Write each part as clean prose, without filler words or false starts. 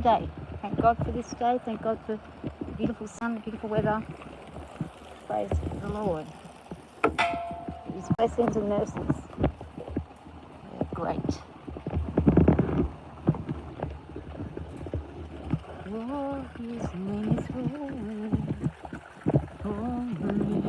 day. Thank God for this day. Thank God for beautiful sun, beautiful weather. Praise the Lord. His blessings and mercies. They're great. Oh, his name is holy. Holy.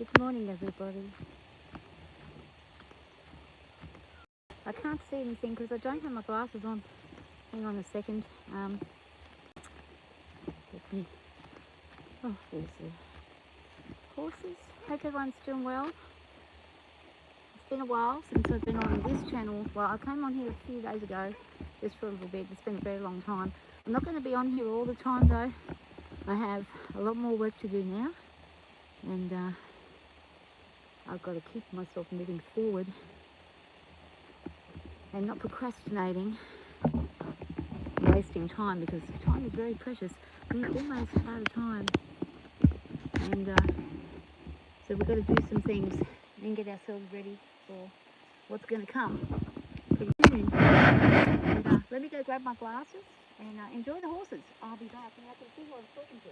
Good morning, everybody. I can't see anything because I don't have my glasses on. Hang on a second. Let me... Oh, there's the horses. Hope everyone's doing well. It's been a while since I've been on this channel. Well, I came on here a few days ago, just for a little bit. It's been a very long time. I'm not going to be on here all the time though. I have a lot more work to do now, and I've got to keep myself moving forward and not procrastinating and wasting time, because time is very precious. We're almost out of time, and so we've got to do some things and get ourselves ready for what's going to come pretty soon. And, let me go grab my glasses and enjoy the horses. I'll be back and I can see who I'm talking to.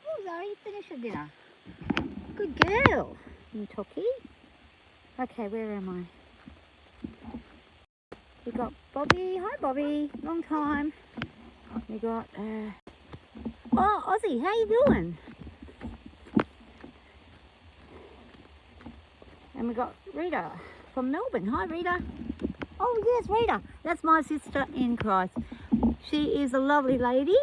Oh, Zoe, you finished your dinner. Good girl, you Toki. Okay, where am I? We got Bobby. Hi, Bobby. Long time. We got, oh, Ozzy, how you doing? And we got Rita from Melbourne. Hi, Rita. Oh, yes, Rita. That's my sister in Christ. She is a lovely lady.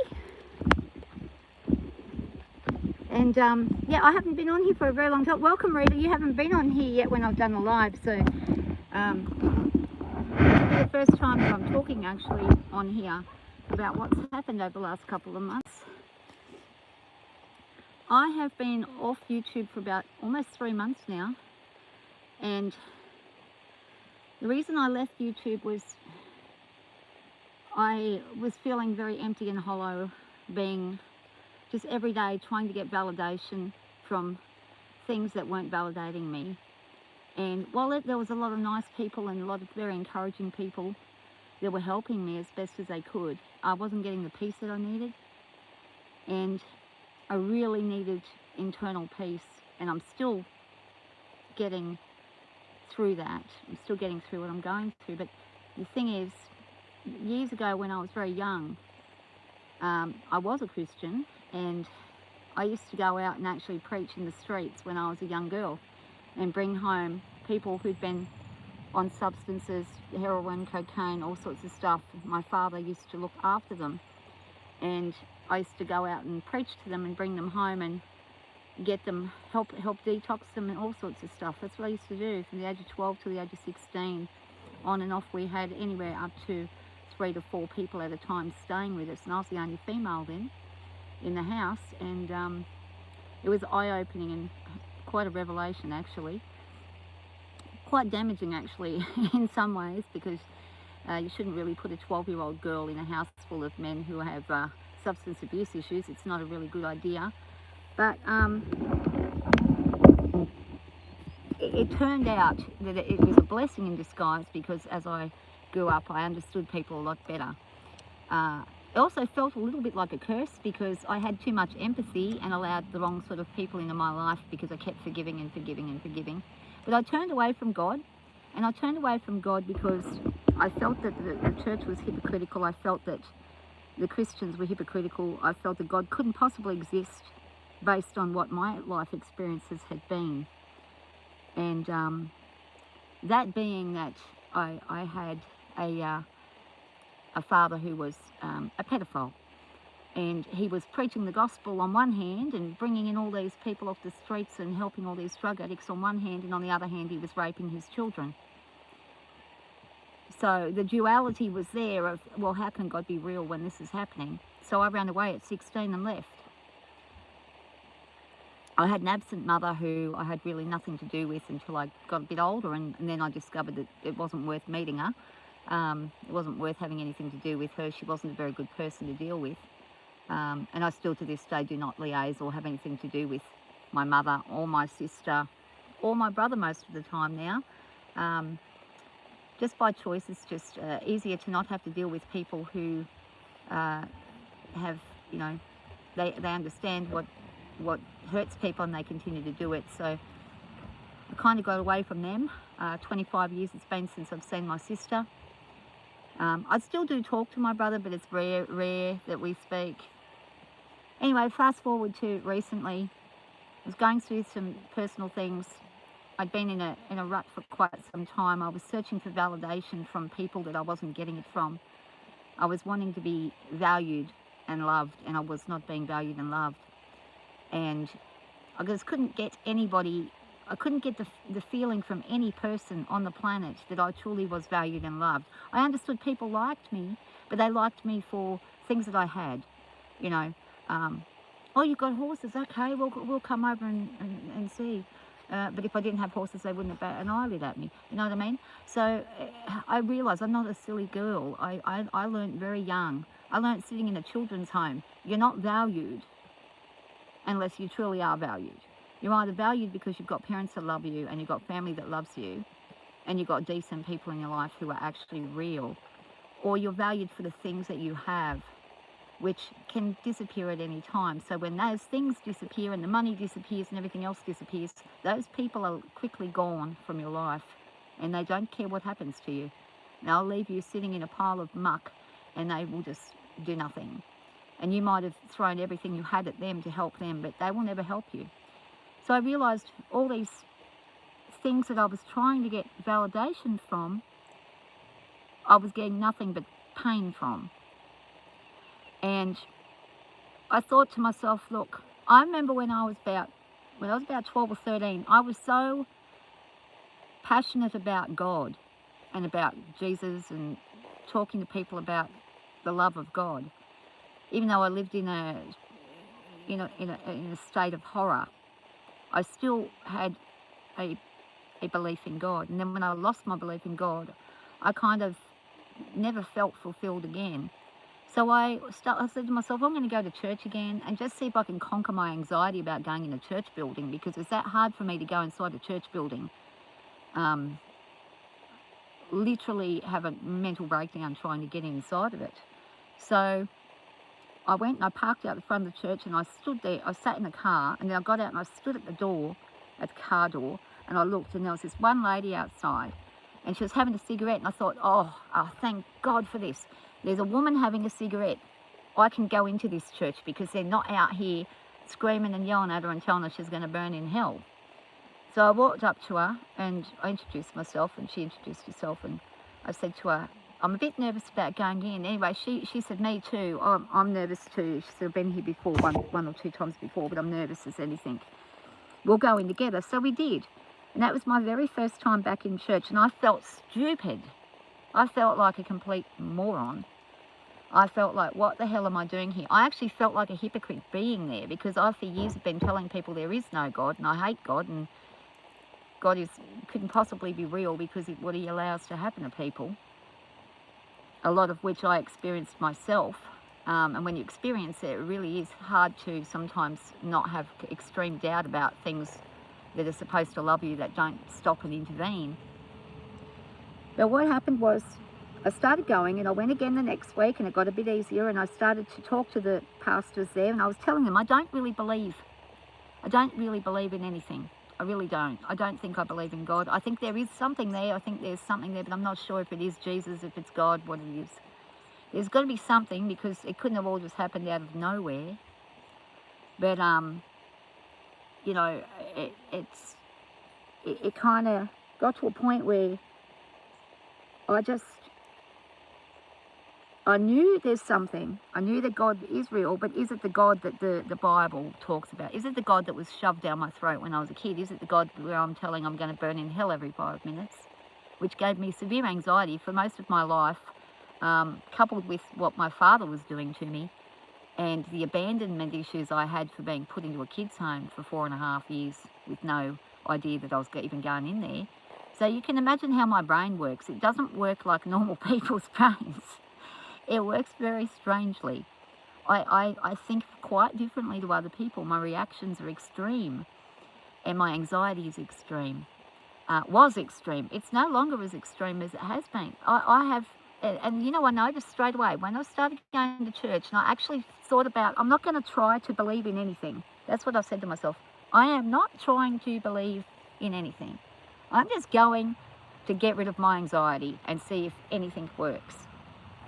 And yeah, I haven't been on here for a very long time. Welcome, Rita. You haven't been on here yet when I've done the live, so it'll be the first time that I'm talking actually on here about what's happened over the last couple of months. I have been off YouTube for about almost 3 months now, and the reason I left YouTube was I was feeling very empty and hollow, being just every day trying to get validation from things that weren't validating me. And while there was a lot of nice people and a lot of very encouraging people that were helping me as best as they could, I wasn't getting the peace that I needed. And I really needed internal peace, and I'm still getting through that. I'm still getting through what I'm going through. But the thing is, years ago when I was very young, I was a Christian, and I used to go out and actually preach in the streets when I was a young girl and bring home people who'd been on substances, heroin, cocaine, all sorts of stuff. My father used to look after them, and I used to go out and preach to them and bring them home and get them, help detox them and all sorts of stuff. That's what I used to do from the age of 12 to the age of 16. On and off, we had anywhere up to 3 to 4 people at a time staying with us, and I was the only female then in the house, and it was eye-opening and quite a revelation, actually. Quite damaging, actually, in some ways, because you shouldn't really put a 12-year-old girl in a house full of men who have substance abuse issues. It's not a really good idea. But it turned out that it was a blessing in disguise, because as I grew up, I understood people a lot better. It also felt a little bit like a curse, because I had too much empathy and allowed the wrong sort of people into my life, because I kept forgiving and forgiving and forgiving. But I turned away from God, and I turned away from God because I felt that the church was hypocritical. I felt that the Christians were hypocritical. I felt that God couldn't possibly exist based on what my life experiences had been. And that being that I had a father who was a pedophile, and he was preaching the gospel on one hand and bringing in all these people off the streets and helping all these drug addicts on one hand, and on the other hand he was raping his children. So the duality was there of, well, how can God be real when this is happening? So I ran away at 16 and left. I had an absent mother who I had really nothing to do with until I got a bit older, and then I discovered that it wasn't worth meeting her. It wasn't worth having anything to do with her. She wasn't a very good person to deal with. And I still to this day do not liaise or have anything to do with my mother or my sister or my brother most of the time now. Just by choice. It's just easier to not have to deal with people who have, you know, they understand what hurts people and they continue to do it. So I kind of got away from them. 25 years it's been since I've seen my sister. I still do talk to my brother, but it's rare that we speak. Anyway, fast forward to recently, I was going through some personal things. I'd been in a rut for quite some time. I was searching for validation from people that I wasn't getting it from. I was wanting to be valued and loved, and I was not being valued and loved. And I just couldn't get anybody, I couldn't get the feeling from any person on the planet that I truly was valued and loved. I understood people liked me, but they liked me for things that I had, you know. Oh, you've got horses, okay, we'll come over and see. But if I didn't have horses, they wouldn't have bat an eyelid at me, you know what I mean? So I realised I'm not a silly girl. I learned very young. I learned sitting in a children's home. You're not valued unless you truly are valued. You're either valued because you've got parents that love you and you've got family that loves you and you've got decent people in your life who are actually real, or you're valued for the things that you have, which can disappear at any time. So when those things disappear and the money disappears and everything else disappears, those people are quickly gone from your life and they don't care what happens to you. They'll leave you sitting in a pile of muck and they will just do nothing. And you might have thrown everything you had at them to help them, but they will never help you. So I realised all these things that I was trying to get validation from, I was getting nothing but pain from. And I thought to myself, look, I remember when I was about 12 or 13, I was so passionate about God and about Jesus and talking to people about the love of God. Even though I lived in a state of horror, I still had a belief in God. And then when I lost my belief in God, I kind of never felt fulfilled again. So I said to myself, I'm going to go to church again and just see if I can conquer my anxiety about going in a church building, because it's that hard for me to go inside a church building. Literally have a mental breakdown trying to get inside of it. So I went and I parked out the front of the church and I stood there. I sat in the car and then I got out and I stood at the door, at the car door, and I looked and there was this one lady outside and she was having a cigarette, and I thought, oh, thank God for this. There's a woman having a cigarette. I can go into this church because they're not out here screaming and yelling at her and telling her she's going to burn in hell. So I walked up to her and I introduced myself and she introduced herself, and I said to her, I'm a bit nervous about going in. Anyway, she said, me too, I'm nervous too. She said, I've been here before, one or two times before, but I'm nervous as anything. We'll go in together. So we did. And that was my very first time back in church, and I felt stupid. I felt like a complete moron. I felt like, what the hell am I doing here? I actually felt like a hypocrite being there, because I for years have been telling people there is no God and I hate God, and God couldn't possibly be real because of what he allows to happen to people, a lot of which I experienced myself. And when you experience it, it really is hard to sometimes not have extreme doubt about things that are supposed to love you that don't stop and intervene. But what happened was, I started going, and I went again the next week, and it got a bit easier, and I started to talk to the pastors there, and I was telling them, I don't really believe in anything. I really don't. I don't think I believe in God. I think there is something there. I think there's something there, but I'm not sure if it is Jesus, if it's God, what it is. There's got to be something, because it couldn't have all just happened out of nowhere. But, you know, it kind of got to a point where I knew there's something. I knew that God is real, but is it the God that the Bible talks about? Is it the God that was shoved down my throat when I was a kid? Is it the God where I'm telling I'm going to burn in hell every 5 minutes? Which gave me severe anxiety for most of my life, coupled with what my father was doing to me and the abandonment issues I had for being put into a kids' home for 4.5 years with no idea that I was even going in there. So you can imagine how my brain works. It doesn't work like normal people's brains. It works very strangely. I think quite differently to other people. My reactions are extreme, and my anxiety is extreme. Was extreme. It's no longer as extreme as it has been. I have, and you know, I noticed straight away when I started going to church, and I actually thought about, I'm not going to try to believe in anything. That's what I said to myself. I am not trying to believe in anything. I'm just going to get rid of my anxiety and see if anything works.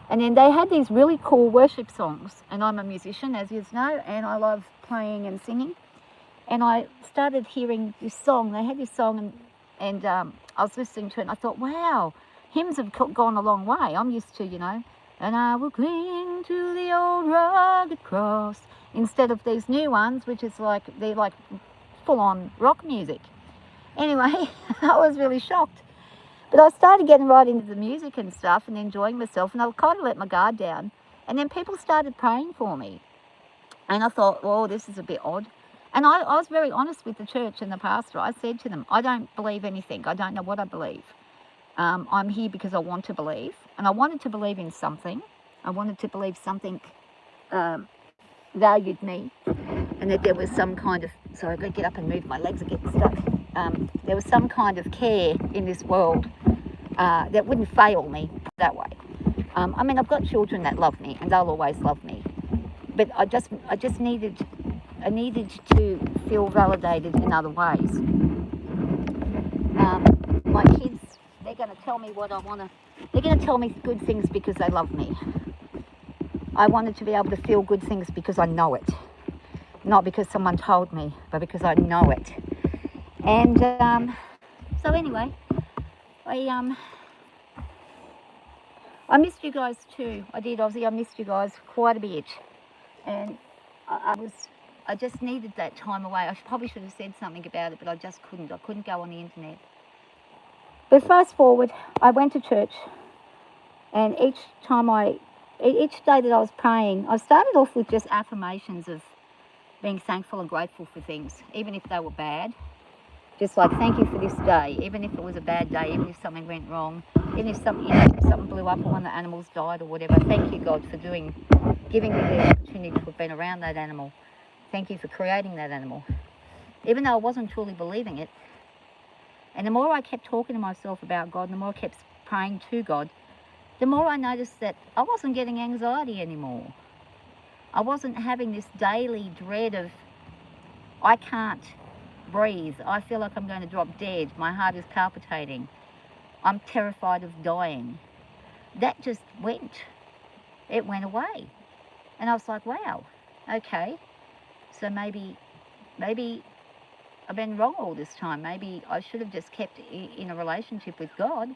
And then they had these really cool worship songs, and I'm a musician, as you know, and I love playing and singing. And I started hearing this song. They had this song, and I was listening to it, and I thought, wow, hymns have gone a long way. I'm used to, you know, and I will cling to the old rugged cross, instead of these new ones, which is like, they're like full-on rock music. Anyway, I was really shocked. But I started getting right into the music and stuff and enjoying myself, and I kind of let my guard down. And then people started praying for me. And I thought, well, this is a bit odd. And I was very honest with the church and the pastor. I said to them, I don't believe anything. I don't know what I believe. I'm here because I want to believe. And I wanted to believe in something. I wanted to believe something valued me, and that there was some kind of, sorry, I've got to get up and move, my legs are getting stuck. There was some kind of care in this world that wouldn't fail me that way. I mean, I've got children that love me, and they'll always love me. But I just needed to feel validated in other ways. My kids, they're going to tell me what I want to. They're going to tell me good things because they love me. I wanted to be able to feel good things because I know it, not because someone told me, but because I know it. And so anyway, I missed you guys too. I did, Ozzy. I missed you guys quite a bit, and I just needed that time away. I probably should have said something about it, but I just couldn't. I couldn't go on the internet. But fast forward, I went to church, and each day that I was praying, I started off with just affirmations of being thankful and grateful for things, even if they were bad. Just like, thank you for this day, even if it was a bad day, even if something went wrong, even if something, something blew up or one of the animals died or whatever. Thank you, God, for giving me the opportunity to have been around that animal. Thank you for creating that animal, even though I wasn't truly believing it. And the more I kept talking to myself about God, and the more I kept praying to God, the more I noticed that I wasn't getting anxiety anymore. I wasn't having this daily dread of, I can't breathe. I feel like I'm going to drop dead. My heart is palpitating. I'm terrified of dying. That just went. It went away. And I was like, wow, okay. So maybe I've been wrong all this time. Maybe I should have just kept in a relationship with God,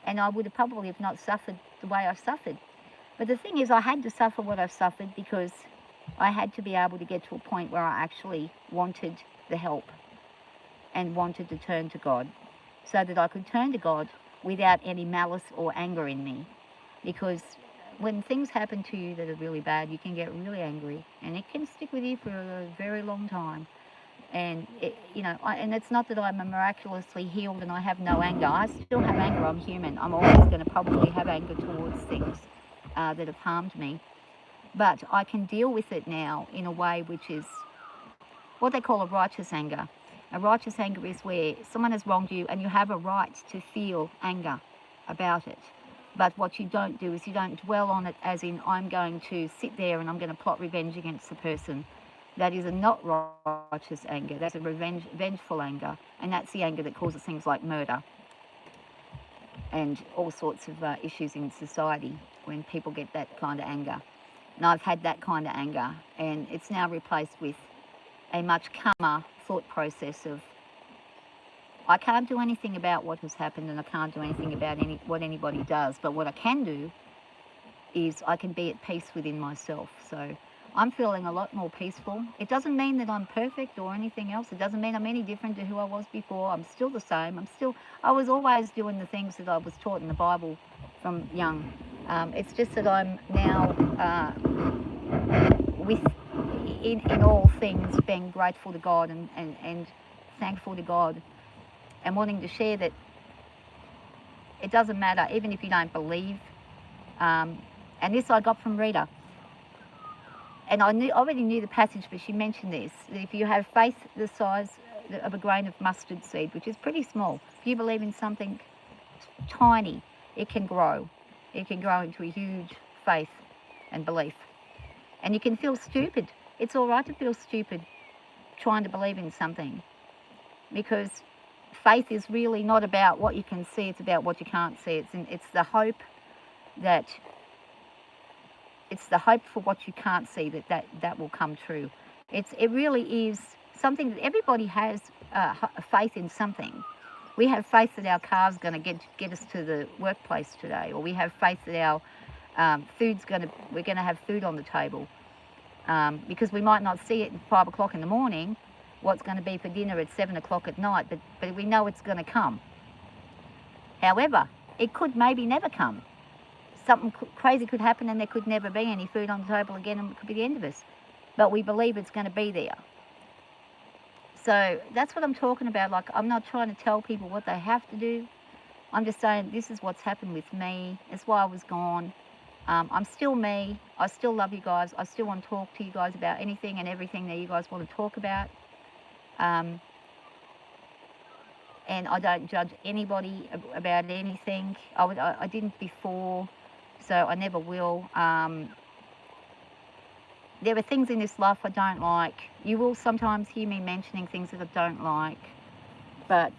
and I would have probably have not suffered the way I suffered. But the thing is, I had to suffer what I've suffered because I had to be able to get to a point where I actually wanted the help and wanted to turn to God, so that I could turn to God without any malice or anger in me. Because when things happen to you that are really bad, you can get really angry, and it can stick with you for a very long time. And and it's not that I'm miraculously healed and I have no anger. I still have anger. I'm human. I'm always going to probably have anger towards things that have harmed me. But I can deal with it now in a way which is what they call a righteous anger. A righteous anger is where someone has wronged you and you have a right to feel anger about it. But what you don't do is you don't dwell on it as in, I'm going to sit there and I'm going to plot revenge against the person. That is a not righteous anger. That's a vengeful anger. And that's the anger that causes things like murder and all sorts of issues in society when people get that kind of anger. And I've had that kind of anger, and it's now replaced with a much calmer thought process of, I can't do anything about what has happened, and I can't do anything about what anybody does. But what I can do is I can be at peace within myself. So I'm feeling a lot more peaceful. It doesn't mean that I'm perfect or anything else. It doesn't mean I'm any different to who I was before. I'm still the same. I was always doing the things that I was taught in the Bible from young. It's just that I'm now in all things being grateful to God and thankful to God, and wanting to share that it doesn't matter, even if you don't believe. And this I got from Rita. And I already knew the passage, but she mentioned this, that if you have faith the size of a grain of mustard seed, which is pretty small, if you believe in something tiny, it can grow. It can grow into a huge faith and belief. And you can feel stupid. It's all right to feel stupid trying to believe in something, because faith is really not about what you can see, it's about what you can't see. It's the hope that... It's the hope for what you can't see that will come true. It really is something that everybody has faith in something. We have faith that our car's going to get us to the workplace today, or we have faith that our we're going to have food on the table, because we might not see it at 5 o'clock in the morning, what's going to be for dinner at 7 o'clock at night, but we know it's going to come. However, it could maybe never come. Something crazy could happen and there could never be any food on the table again, and it could be the end of us. But we believe it's going to be there. So that's what I'm talking about. Like, I'm not trying to tell people what they have to do. I'm just saying this is what's happened with me. It's why I was gone. I'm still me. I still love you guys. I still want to talk to you guys about anything and everything that you guys want to talk about. And I don't judge anybody about anything. I didn't before. So I never will. There are things in this life I don't like. You will sometimes hear me mentioning things that I don't like. But,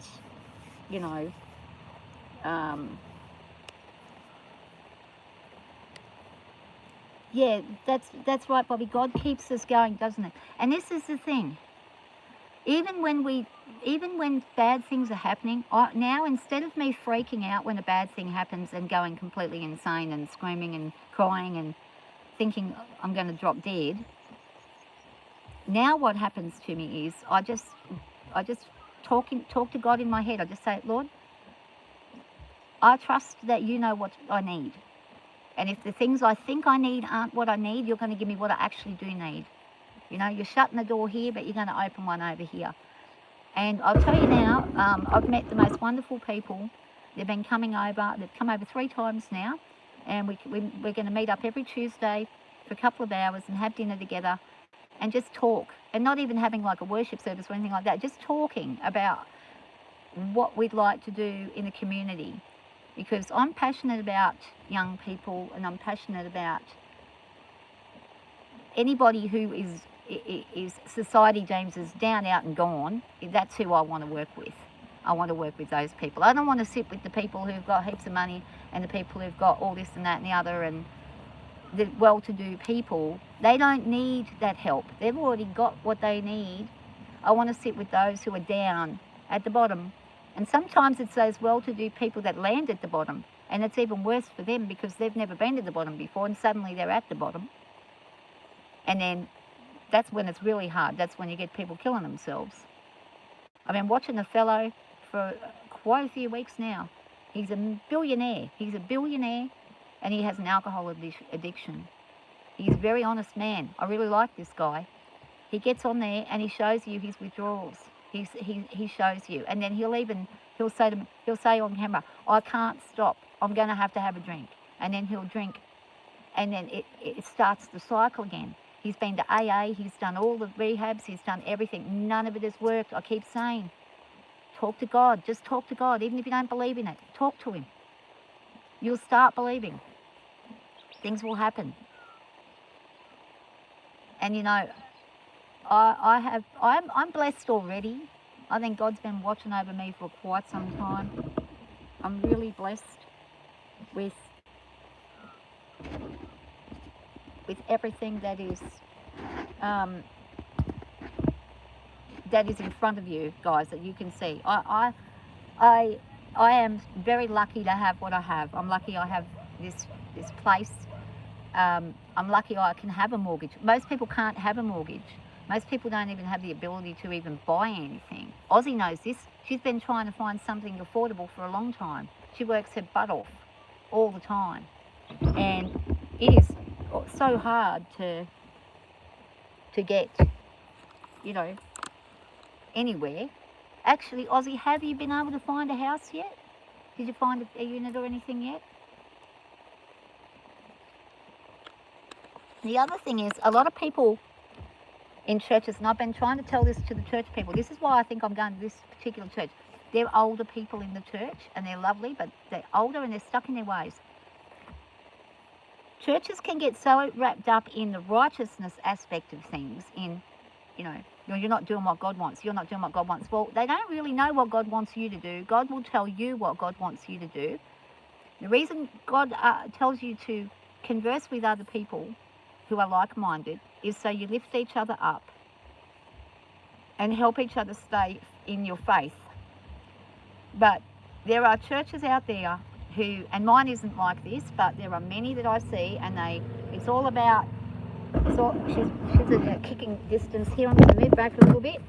yeah, that's right, Bobby. God keeps us going, doesn't it? And this is the thing. Even when bad things are happening, now instead of me freaking out when a bad thing happens and going completely insane and screaming and crying and thinking I'm going to drop dead, now what happens to me is I just talk to God in my head. I just say, Lord, I trust that you know what I need. And if the things I think I need aren't what I need, you're going to give me what I actually do need. You're shutting the door here, but you're going to open one over here. And I'll tell you now, I've met the most wonderful people. They've been coming over. They've come over 3 times now. And we're going to meet up every Tuesday for a couple of hours and have dinner together and just talk. And not even having like a worship service or anything like that. Just talking about what we'd like to do in the community. Because I'm passionate about young people, and I'm passionate about anybody who is society deems as down, out and gone. That's who I want to work with. I want to work with those people. I don't want to sit with the people who've got heaps of money and the people who've got all this and that and the other, and the well-to-do people. They don't need that help. They've already got what they need. I want to sit with those who are down at the bottom. And sometimes it's those well-to-do people that land at the bottom. And it's even worse for them because they've never been at the bottom before and suddenly they're at the bottom. And then that's when it's really hard. That's when you get people killing themselves. I've been watching a fellow for quite a few weeks now. He's a billionaire. He's a billionaire and he has an alcohol addiction. He's a very honest man. I really like this guy. He gets on there and he shows you his withdrawals. He shows you. And then he'll say on camera, I can't stop. I'm going to have a drink. And then he'll drink. And then it starts the cycle again. He's been to AA. He's done all the rehabs. He's done everything. None of it has worked. I keep saying, talk to God. Just talk to God. Even if you don't believe in it, talk to him. You'll start believing. Things will happen. And you know, I'm blessed already. I think God's been watching over me for quite some time. I'm really blessed with everything that is in front of you guys, that you can see. I am very lucky to have what I have. I'm lucky I have this place. I'm lucky I can have a mortgage. Most people can't have a mortgage. Most people don't even have the ability to even buy anything. Ozzy knows this. She's been trying to find something affordable for a long time. She works her butt off all the time. And it is so hard to get, you know, anywhere. Actually, Ozzy, have you been able to find a house yet? Did you find a unit or anything yet? The other thing is, a lot of people in churches, and I've been trying to tell this to the church people, this is why I think I'm going to this particular church. They're older people in the church, and they're lovely, but they're older and they're stuck in their ways. Churches can get so wrapped up in the righteousness aspect of things, in, you know, you're not doing what God wants, you're not doing what God wants. Well, they don't really know what God wants you to do. God will tell you what God wants you to do. The reason God tells you to converse with other people who are like-minded is so you lift each other up and help each other stay in your faith. But there are churches out there who, and mine isn't like this, but there are many that I see, and it's all about, she's at a kicking distance here. I'm going to move back a little bit.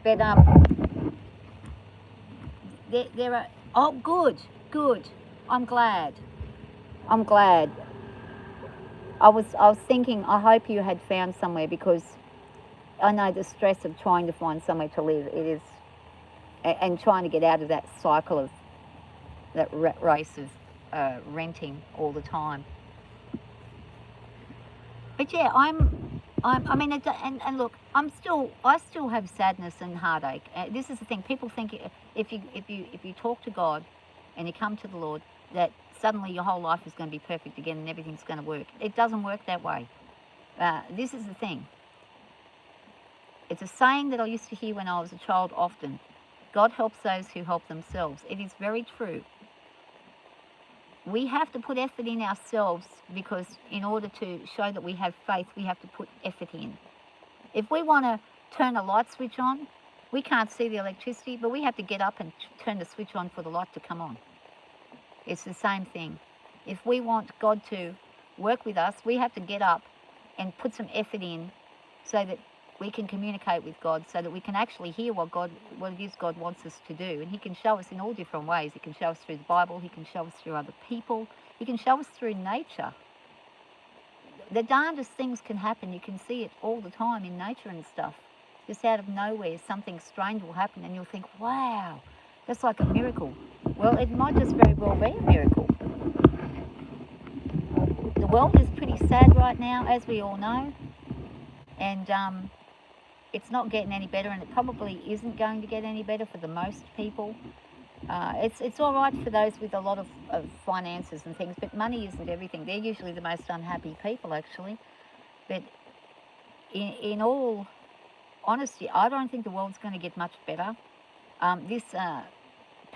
But there are, oh, good. I'm glad. I was thinking, I hope you had found somewhere, because I know the stress of trying to find somewhere to live, it is, and trying to get out of that cycle of that race of renting all the time. But yeah, I mean, and look, I still have sadness and heartache. This is the thing. People think if you talk to God and you come to the Lord, that suddenly your whole life is going to be perfect again and everything's going to work. It doesn't work that way. This is the thing. It's a saying that I used to hear when I was a child often. God helps those who help themselves. It is very true. We have to put effort in ourselves, because in order to show that we have faith, we have to put effort in. If we want to turn a light switch on, we can't see the electricity, but we have to get up and turn the switch on for the light to come on. It's the same thing. If we want God to work with us, we have to get up and put some effort in so that we can communicate with God, so that we can actually hear what it is God wants us to do. And he can show us in all different ways. He can show us through the Bible. He can show us through other people. He can show us through nature. The darndest things can happen. You can see it all the time in nature and stuff. Just out of nowhere, something strange will happen and you'll think, wow, that's like a miracle. Well, it might just very well be a miracle. The world is pretty sad right now, as we all know. And it's not getting any better, and it probably isn't going to get any better for the most people. It's all right for those with a lot of finances and things, but money isn't everything. They're usually the most unhappy people, actually. But in all honesty, I don't think the world's going to get much better. This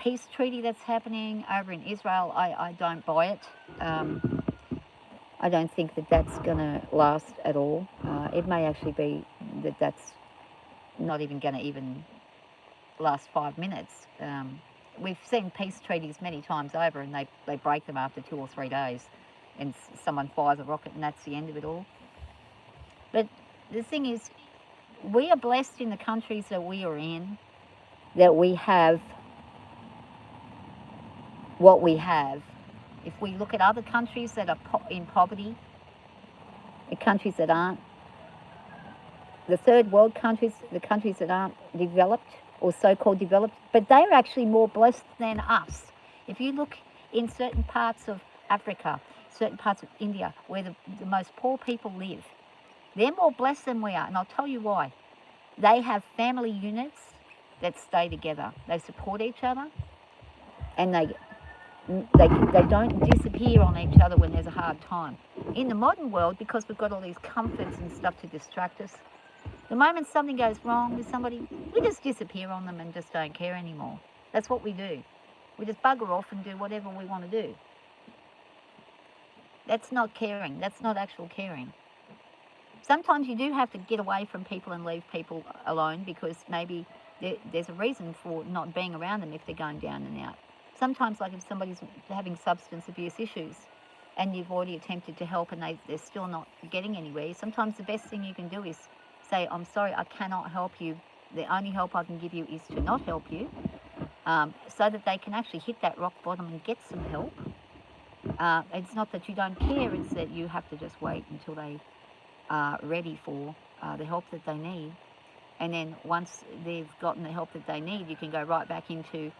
peace treaty that's happening over in Israel, I don't buy it. I don't think that that's going to last at all. It may actually be that that's not even going to even last 5 minutes. We've seen peace treaties many times over, and they break them after 2 or 3 days, and someone fires a rocket, and that's the end of it all. But the thing is, we are blessed in the countries that we are in, that we have what we have. If we look at other countries that are in poverty, the countries that aren't, the third world countries, the countries that aren't developed or so-called developed, but they're actually more blessed than us. If you look in certain parts of Africa, certain parts of India, where the most poor people live, they're more blessed than we are, and I'll tell you why. They have family units that stay together. They support each other, and they don't disappear on each other when there's a hard time. In the modern world, because we've got all these comforts and stuff to distract us, the moment something goes wrong with somebody, we just disappear on them and just don't care anymore. That's what we do. We just bugger off and do whatever we want to do. That's not caring. That's not actual caring. Sometimes you do have to get away from people and leave people alone, because maybe there's a reason for not being around them if they're going down and out. Sometimes, like if somebody's having substance abuse issues and you've already attempted to help and they're still not getting anywhere, sometimes the best thing you can do is say, I'm sorry, I cannot help you. The only help I can give you is to not help you, so that they can actually hit that rock bottom and get some help. It's not that you don't care, it's that you have to just wait until they are ready for the help that they need. And then once they've gotten the help that they need, you can go right back into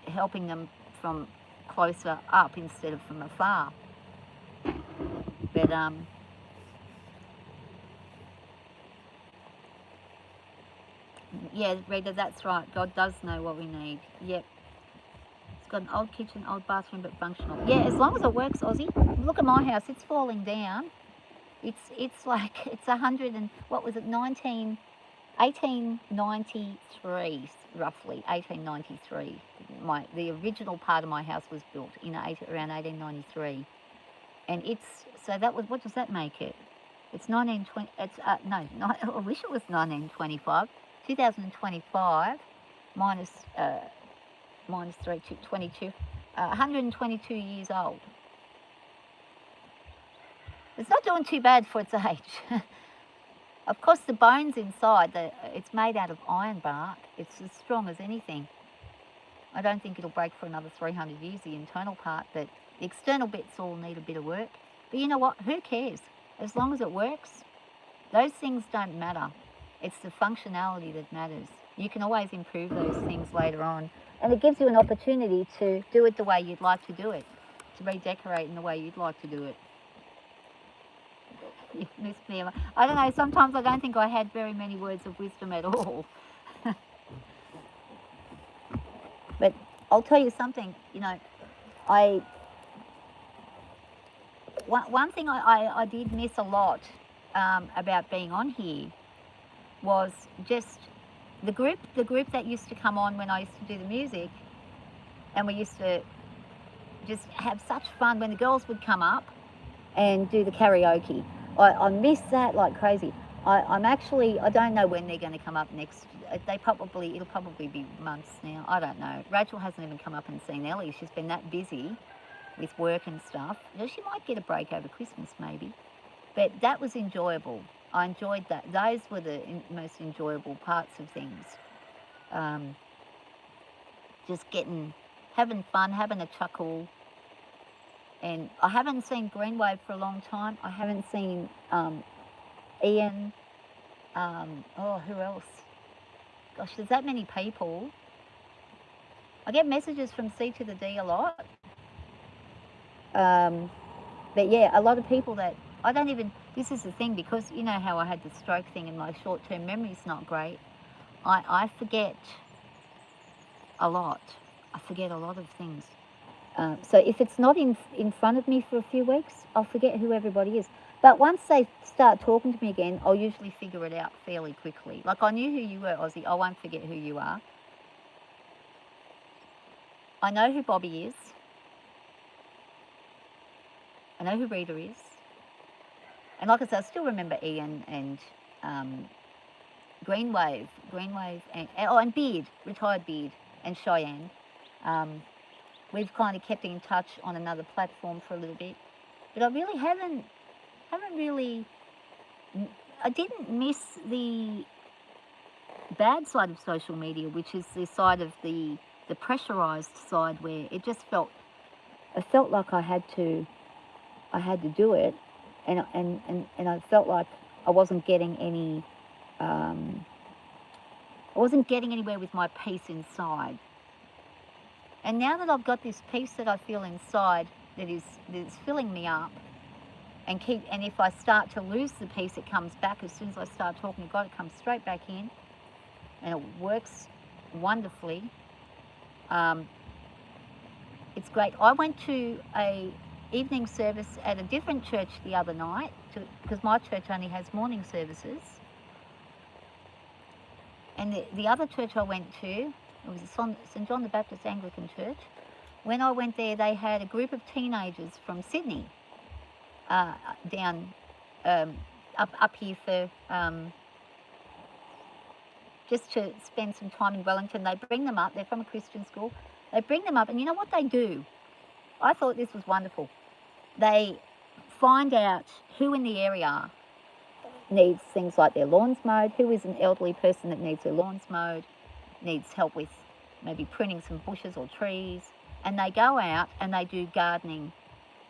helping them from closer up instead of from afar. But yeah, Rita, that's right. God does know what we need. Yep. It's got an old kitchen, old bathroom, but functional. Yeah, as long as it works, Aussie. Look at my house. It's falling down. It's like, it's 100 and, what was it, 1893, roughly, 1893. The original part of my house was built in around 1893. And so that was, what does that make it? It's 1920, I wish it was 1925. 2025 minus 22, 122 years old. It's not doing too bad for its age. Of course, the bones inside, it's made out of iron bark. It's as strong as anything. I don't think it'll break for another 300 years, the internal part, but the external bits all need a bit of work. But you know what? Who cares? As long as it works, those things don't matter. It's the functionality that matters. You can always improve those things later on. And it gives you an opportunity to do it the way you'd like to do it, to redecorate in the way you'd like to do it. You missed me. I don't know, sometimes I don't think I had very many words of wisdom at all. But I'll tell you something, you know, one thing I did miss a lot about being on here was just the group that used to come on when I used to do the music, and we used to just have such fun when the girls would come up and do the karaoke. I miss that like crazy. I don't know when they're going to come up next. It'll probably be months now. I don't know. Rachel hasn't even come up and seen Ellie. She's been that busy with work and stuff. She might get a break over Christmas maybe. But that was enjoyable. I enjoyed that. Those were the most enjoyable parts of things. Just having fun, having a chuckle. And I haven't seen Greenwave for a long time. I haven't seen Ian. Who else? Gosh, there's that many people. I get messages from C to the D a lot. But yeah, a lot of people that I don't even, this is the thing, because you know how I had the stroke thing and my short-term memory's not great. I forget a lot. I forget a lot of things. So if it's not in front of me for a few weeks, I'll forget who everybody is. But once they start talking to me again, I'll usually figure it out fairly quickly. Like, I knew who you were, Ozzy. I won't forget who you are. I know who Bobby is. I know who Rita is. And like I said, I still remember Ian and Greenwave, and Beard, retired Beard, and Cheyenne. We've kind of kept in touch on another platform for a little bit, but I really haven't really. I didn't miss the bad side of social media, which is the side of the pressurized side where it just felt. I felt like I had to do it, and I felt like I wasn't getting any. I wasn't getting anywhere with my peace inside. And now that I've got this peace that I feel inside that is filling me up, and if I start to lose the peace, it comes back. As soon as I start talking to God, it comes straight back in, and it works wonderfully. It's great. I went to a evening service at a different church the other night, because my church only has morning services. And the other church I went to, it was St John the Baptist Anglican Church. When I went there, they had a group of teenagers from Sydney down up here for just to spend some time in Wellington. They bring them up. They're from a Christian school. They bring them up, and you know what they do? I thought this was wonderful. They find out who in the area needs things like their lawns mowed, who is an elderly person that needs their lawns mowed, needs help with maybe pruning some bushes or trees, and they go out and they do gardening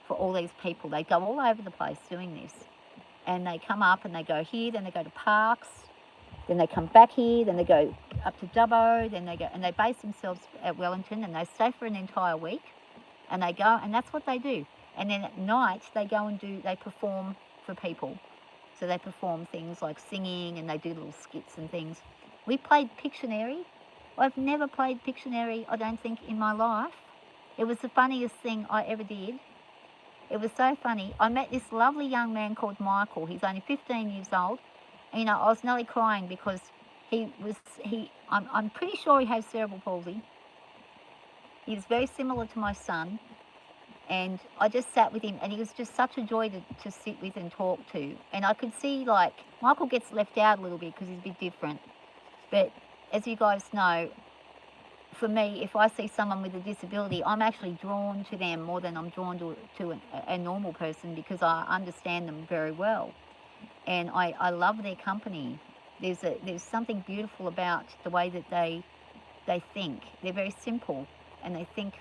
for all these people. They go all over the place doing this, and they come up and they go here, then they go to parks, then they come back here, then they go up to Dubbo, then they go, and they base themselves at Wellington, and they stay for an entire week, and they go, and that's what they do. And then at night they go and they perform for people. So they perform things like singing, and they do little skits and things. We played Pictionary. I've never played Pictionary, I don't think, in my life. It was the funniest thing I ever did. It was so funny. I met this lovely young man called Michael. He's only 15 years old. And, you know, I was nearly crying because I'm pretty sure he has cerebral palsy. He's very similar to my son. And I just sat with him, and he was just such a joy to sit with and talk to. And I could see, like, Michael gets left out a little bit because he's a bit different. But as you guys know, for me, if I see someone with a disability, I'm actually drawn to them more than I'm drawn to a normal person, because I understand them very well. And I love their company. There's something beautiful about the way that they think. They're very simple, and they think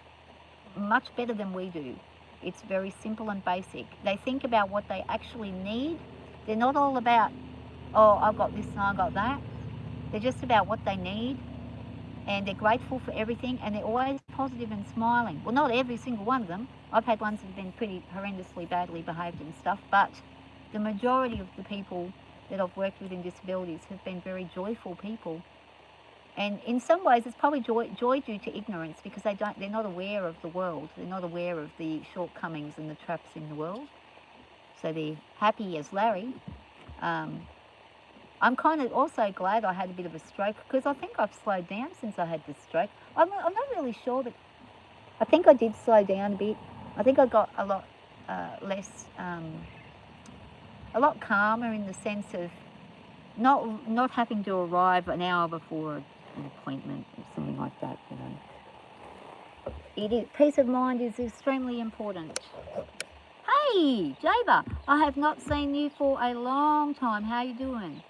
much better than we do. It's very simple and basic. They think about what they actually need. They're not all about, oh, I've got this and I've got that. They're just about what they need, and they're grateful for everything, and they're always positive and smiling. Well, not every single one of them. I've had ones that have been pretty horrendously badly behaved and stuff, but the majority of the people that I've worked with in disabilities have been very joyful people. And in some ways, it's probably joy due to ignorance, because they're not aware of the world. They're not aware of the shortcomings and the traps in the world. So they're happy as Larry. I'm kind of also glad I had a bit of a stroke, because I think I've slowed down since I had this stroke. I'm not really sure, but I think I did slow down a bit. I think I got a lot less, a lot calmer, in the sense of not having to arrive an hour before an appointment or something like that, you know. Peace of mind is extremely important. Hey, Jaba, I have not seen you for a long time. How you doing?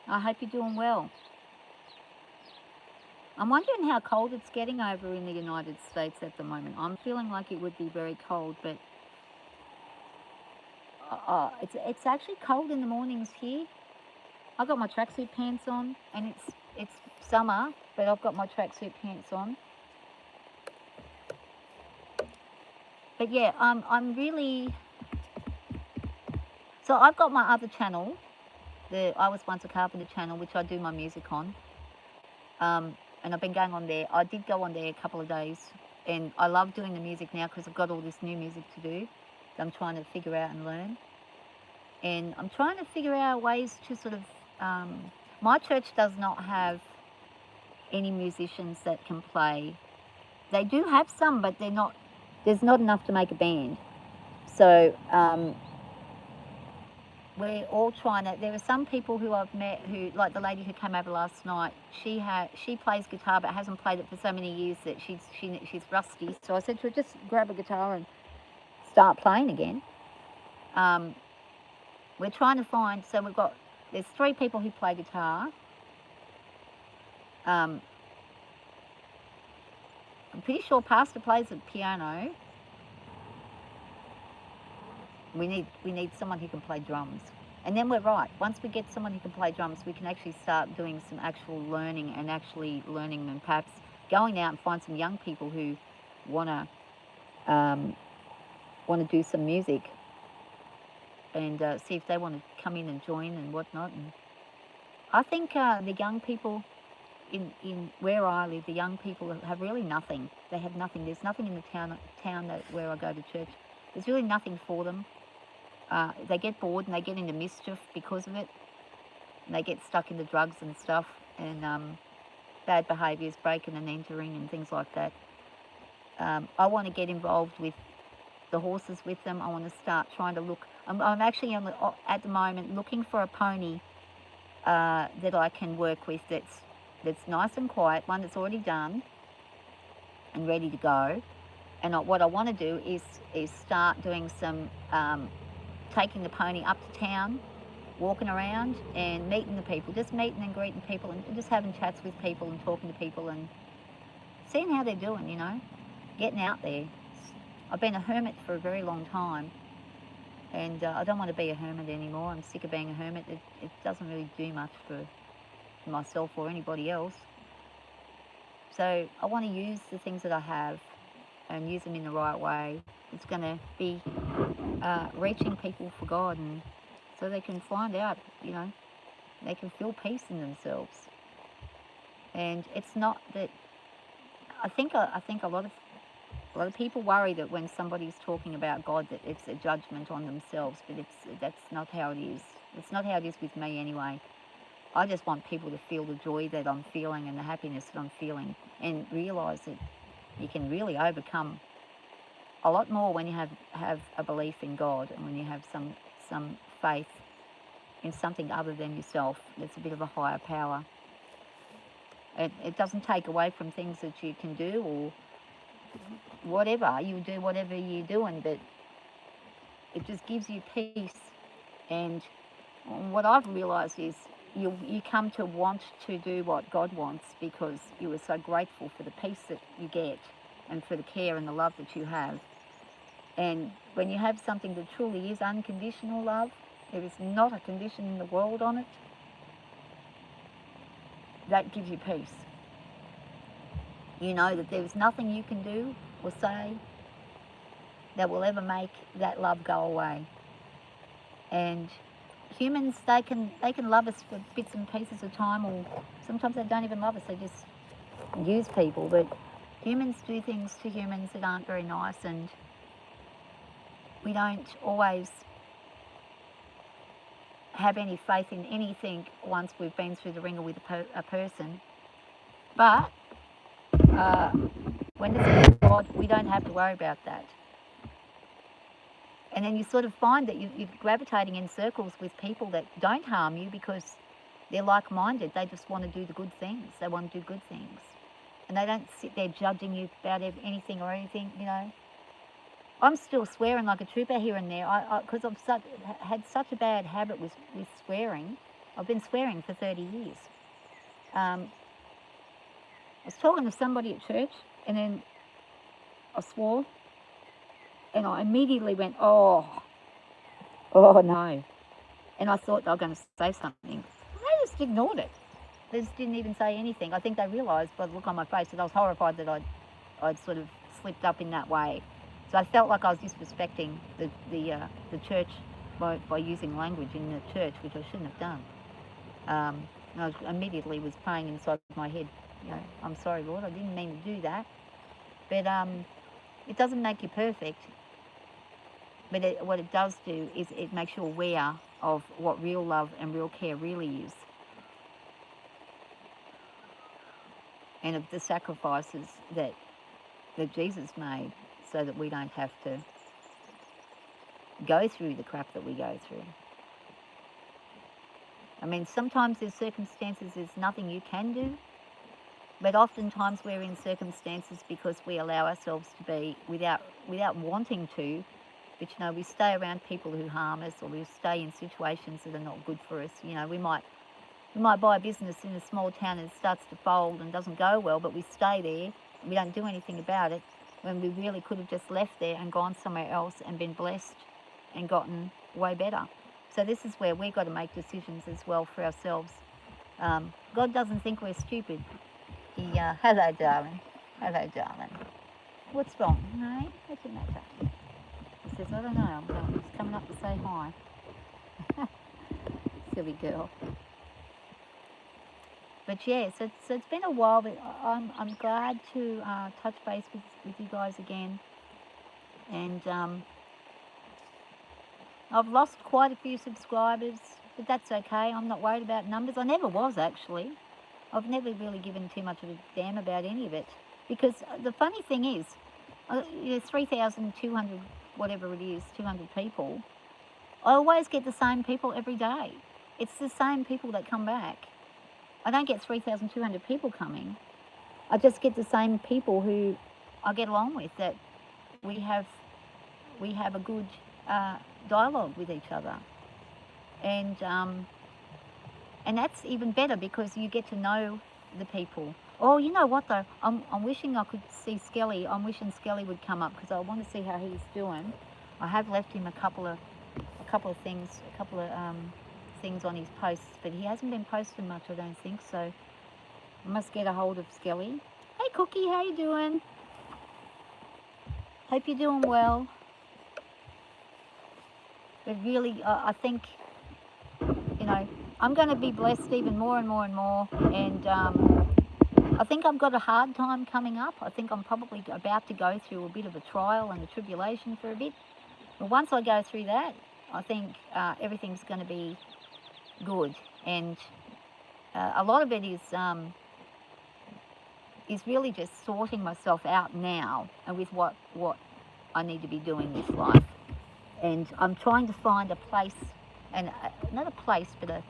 I hope you're doing well. I'm wondering how cold it's getting over in the United States at the moment. I'm feeling like it would be very cold, but it's actually cold in the mornings here. I've got my tracksuit pants on, and it's summer, but I've got my tracksuit pants on. But yeah, I'm really. So I've got my other channel, the I Was Once a Carpenter channel, which I do my music on. And I've been going on there. I did go on there a couple of days, and I love doing the music now because I've got all this new music to do that I'm trying to figure out and learn. And I'm trying to figure out ways to sort of, my church does not have any musicians that can play. They do have some, but there's not enough to make a band. So we're all trying to. There are some people who I've met who, like the lady who came over last night. She plays guitar, but hasn't played it for so many years that she's rusty. So I said to her, just grab a guitar and start playing again. We're trying to find. So there's 3 people who play guitar. I'm pretty sure Pastor plays the piano. We need someone who can play drums. And then we're right. Once we get someone who can play drums, we can actually start doing some actual learning and actually learning and perhaps going out and find some young people who want to do some music and see if they want to come in and join and whatnot. And I think the young people in where I live, the young people have really nothing. They have nothing. There's nothing in the town where I go to church. There's really nothing for them. They get bored and they get into mischief because of it. And they get stuck into drugs and stuff and bad behaviours, breaking and entering and things like that. I want to get involved with the horses with them. I want to start trying to look. I'm actually at the moment looking for a pony that I can work with that's nice and quiet, one that's already done and ready to go. And what I want to do is start doing some taking the pony up to town, walking around and meeting the people, just meeting and greeting people and just having chats with people and talking to people and seeing how they're doing, you know, getting out there. I've been a hermit for a very long time and I don't want to be a hermit anymore. I'm sick of being a hermit. It doesn't really do much for myself or anybody else. So I want to use the things that I have and use them in the right way. It's going to be reaching people for God, and so they can find out, you know, they can feel peace in themselves. And it's not that I think a lot of people worry that when somebody's talking about God that it's a judgment on themselves, but that's not how it is. It's not how it is with me anyway. I just want people to feel the joy that I'm feeling and the happiness that I'm feeling, and realise that you can really overcome a lot more when you have a belief in God and when you have some faith in something other than yourself. That's a bit of a higher power. It doesn't take away from things that you can do or whatever. You do whatever you're doing, but it just gives you peace. And what I've realised is you come to want to do what God wants because you are so grateful for the peace that you get and for the care and the love that you have. And when you have something that truly is unconditional love, there is not a condition in the world on it, that gives you peace. You know that there's nothing you can do or say that will ever make that love go away. And humans, they can love us for bits and pieces of time, or sometimes they don't even love us, they just use people. But humans do things to humans that aren't very nice, and we don't always have any faith in anything once we've been through the ringer with a person. But when it's with God, we don't have to worry about that. And then you sort of find that you're gravitating in circles with people that don't harm you because they're like-minded. They just want to do the good things. They want to do good things. And they don't sit there judging you about anything or anything, you know. I'm still swearing like a trooper here and there because I've had such a bad habit with swearing. I've been swearing for 30 years. I was talking to somebody at church and then I swore and I immediately went, oh no. And I thought they were going to say something. They just ignored it. They just didn't even say anything. I think they realised by the look on my face that I was horrified that I'd sort of slipped up in that way. So I felt like I was disrespecting the church by using language in the church, which I shouldn't have done. And I immediately was praying inside my head, you know, I'm sorry, Lord, I didn't mean to do that. But it doesn't make you perfect. But what it does do is it makes you aware of what real love and real care really is. and of the sacrifices that Jesus made so that we don't have to go through the crap that we go through. I mean, sometimes there's circumstances, there's nothing you can do, but oftentimes we're in circumstances because we allow ourselves to be without wanting to, but you know, we stay around people who harm us, or we stay in situations that are not good for us. You know, we might buy a business in a small town and it starts to fold and doesn't go well, but we stay there and we don't do anything about it, when we really could have just left there and gone somewhere else and been blessed and gotten way better. So this is where we've got to make decisions as well for ourselves. God doesn't think we're stupid. Hello, darling. Hello, darling. What's wrong? No? What's the matter? He says, I don't know. I'm just coming up to say hi. Silly girl. But yeah, so it's been a while, but I'm glad to touch base with you guys again. And I've lost quite a few subscribers, but that's okay. I'm not worried about numbers. I never was, actually. I've never really given too much of a damn about any of it. Because the funny thing is, 3,200, whatever it is, 200 people, I always get the same people every day. It's the same people that come back. I don't get 3,200 people coming. I just get the same people who I get along with, that we have a good dialogue with each other. And that's even better because you get to know the people. Oh, you know what though? I'm wishing I could see Skelly. I'm wishing Skelly would come up because I want to see how he's doing. I have left him a couple of things on his posts, but he hasn't been posting much, I don't think. So I must get a hold of Skelly. Hey Cookie, how you doing? Hope you're doing well. But really, I think, you know, I'm going to be blessed even more and more and more. And I think I've got a hard time coming up. I think I'm probably about to go through a bit of a trial and a tribulation for a bit. But once I go through that, I think everything's going to be good. And a lot of it is really just sorting myself out now, and with what I need to be doing with life. And I'm trying to find a place, and not a place, but what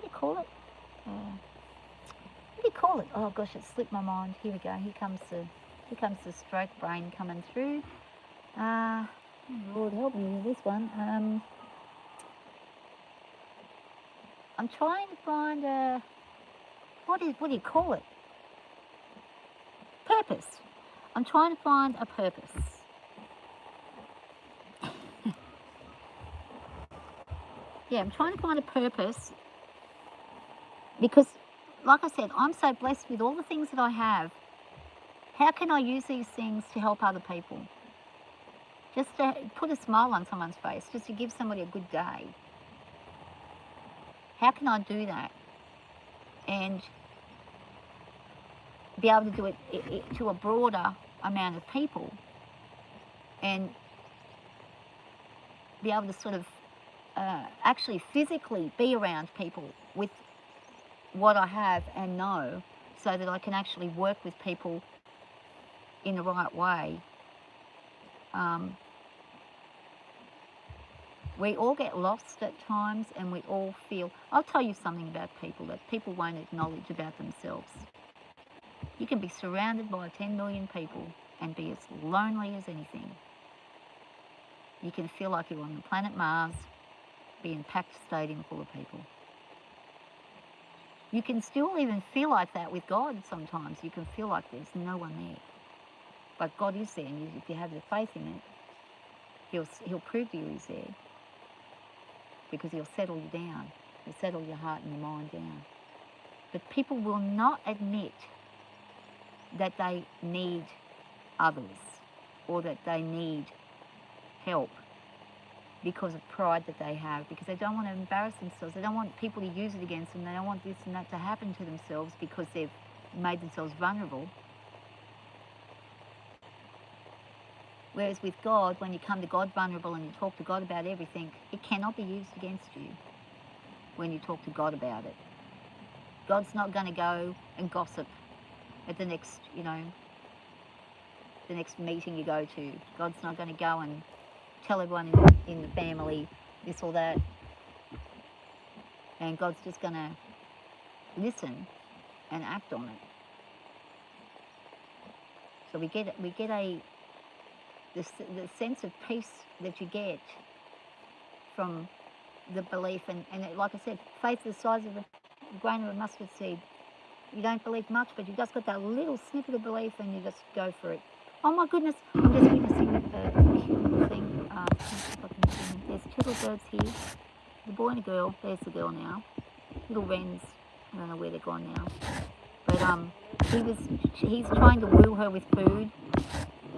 do you call it? What do you call it? Oh gosh, it slipped my mind. Here we go. Here comes the stroke brain coming through. Lord help me with this one. I'm trying to find a what do you call it? Purpose. I'm trying to find a purpose. Yeah, I'm trying to find a purpose because, like I said, I'm so blessed with all the things that I have. How can I use these things to help other people? Just to put a smile on someone's face, just to give somebody a good day. How can I do that and be able to do it to a broader amount of people, and be able to sort of actually physically be around people with what I have and know, so that I can actually work with people in the right way. We all get lost at times, and we all feel... I'll tell you something about people that people won't acknowledge about themselves. You can be surrounded by 10 million people and be as lonely as anything. You can feel like you're on the planet Mars, be in a packed stadium full of people. You can still even feel like that with God sometimes. You can feel like there's no one there. But God is there, and if you have the faith in it, He'll prove to you He's there. Because He'll settle you down. He'll settle your heart and your mind down. But people will not admit that they need others, or that they need help, because of pride that they have, because they don't want to embarrass themselves. They don't want people to use it against them. They don't want this and that to happen to themselves because they've made themselves vulnerable. Whereas with God, when you come to God vulnerable and you talk to God about everything, it cannot be used against you when you talk to God about it. God's not going to go and gossip at the next, the next meeting you go to. God's not going to go and tell everyone in the family this or that. And God's just going to listen and act on it. So we get the sense of peace that you get from the belief, and like I said, faith the size of a grain of a mustard seed. You don't believe much, but you just got that little snippet of belief, and you just go for it. Oh my goodness! I'm just witnessing a cute little thing. There's two little birds here. The boy and a girl. There's the girl now. Little wrens. I don't know where they're gone now. But he's trying to woo her with food.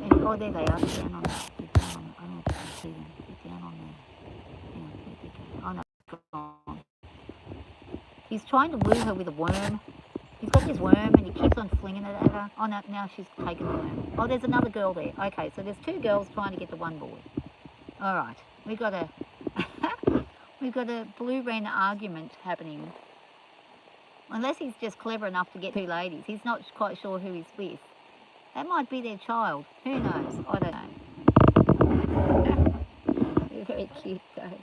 And, oh, there they are. Get down on that. Get down on it. I don't know if you can see them. Get down on there. Yeah, there they go. Oh no, it's gone. He's trying to woo her with a worm. He's got this worm and he keeps on flinging it at her. Oh no, now she's taken the worm. Oh, there's another girl there. Okay, so there's two girls trying to get the one boy. All right, we've got a blue wren argument happening. Unless he's just clever enough to get two ladies. He's not quite sure who he's with. That might be their child. Who knows? I don't know. They're very cute though.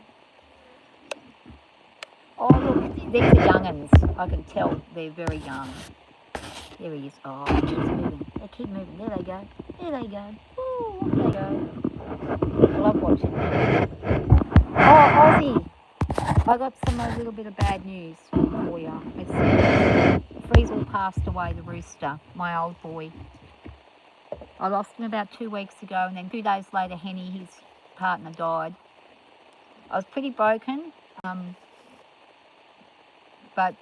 Oh look, these are young'uns. I can tell they're very young. There he is. Oh, he keeps moving. They keep moving. There they go. There they go. Ooh, there they go. I love watching them. Oh, Aussie. I got a little bit of bad news for you. Friesel passed away, the rooster, my old boy. I lost him about 2 weeks ago, and then 2 days later, Henny, his partner, died. I was pretty broken, but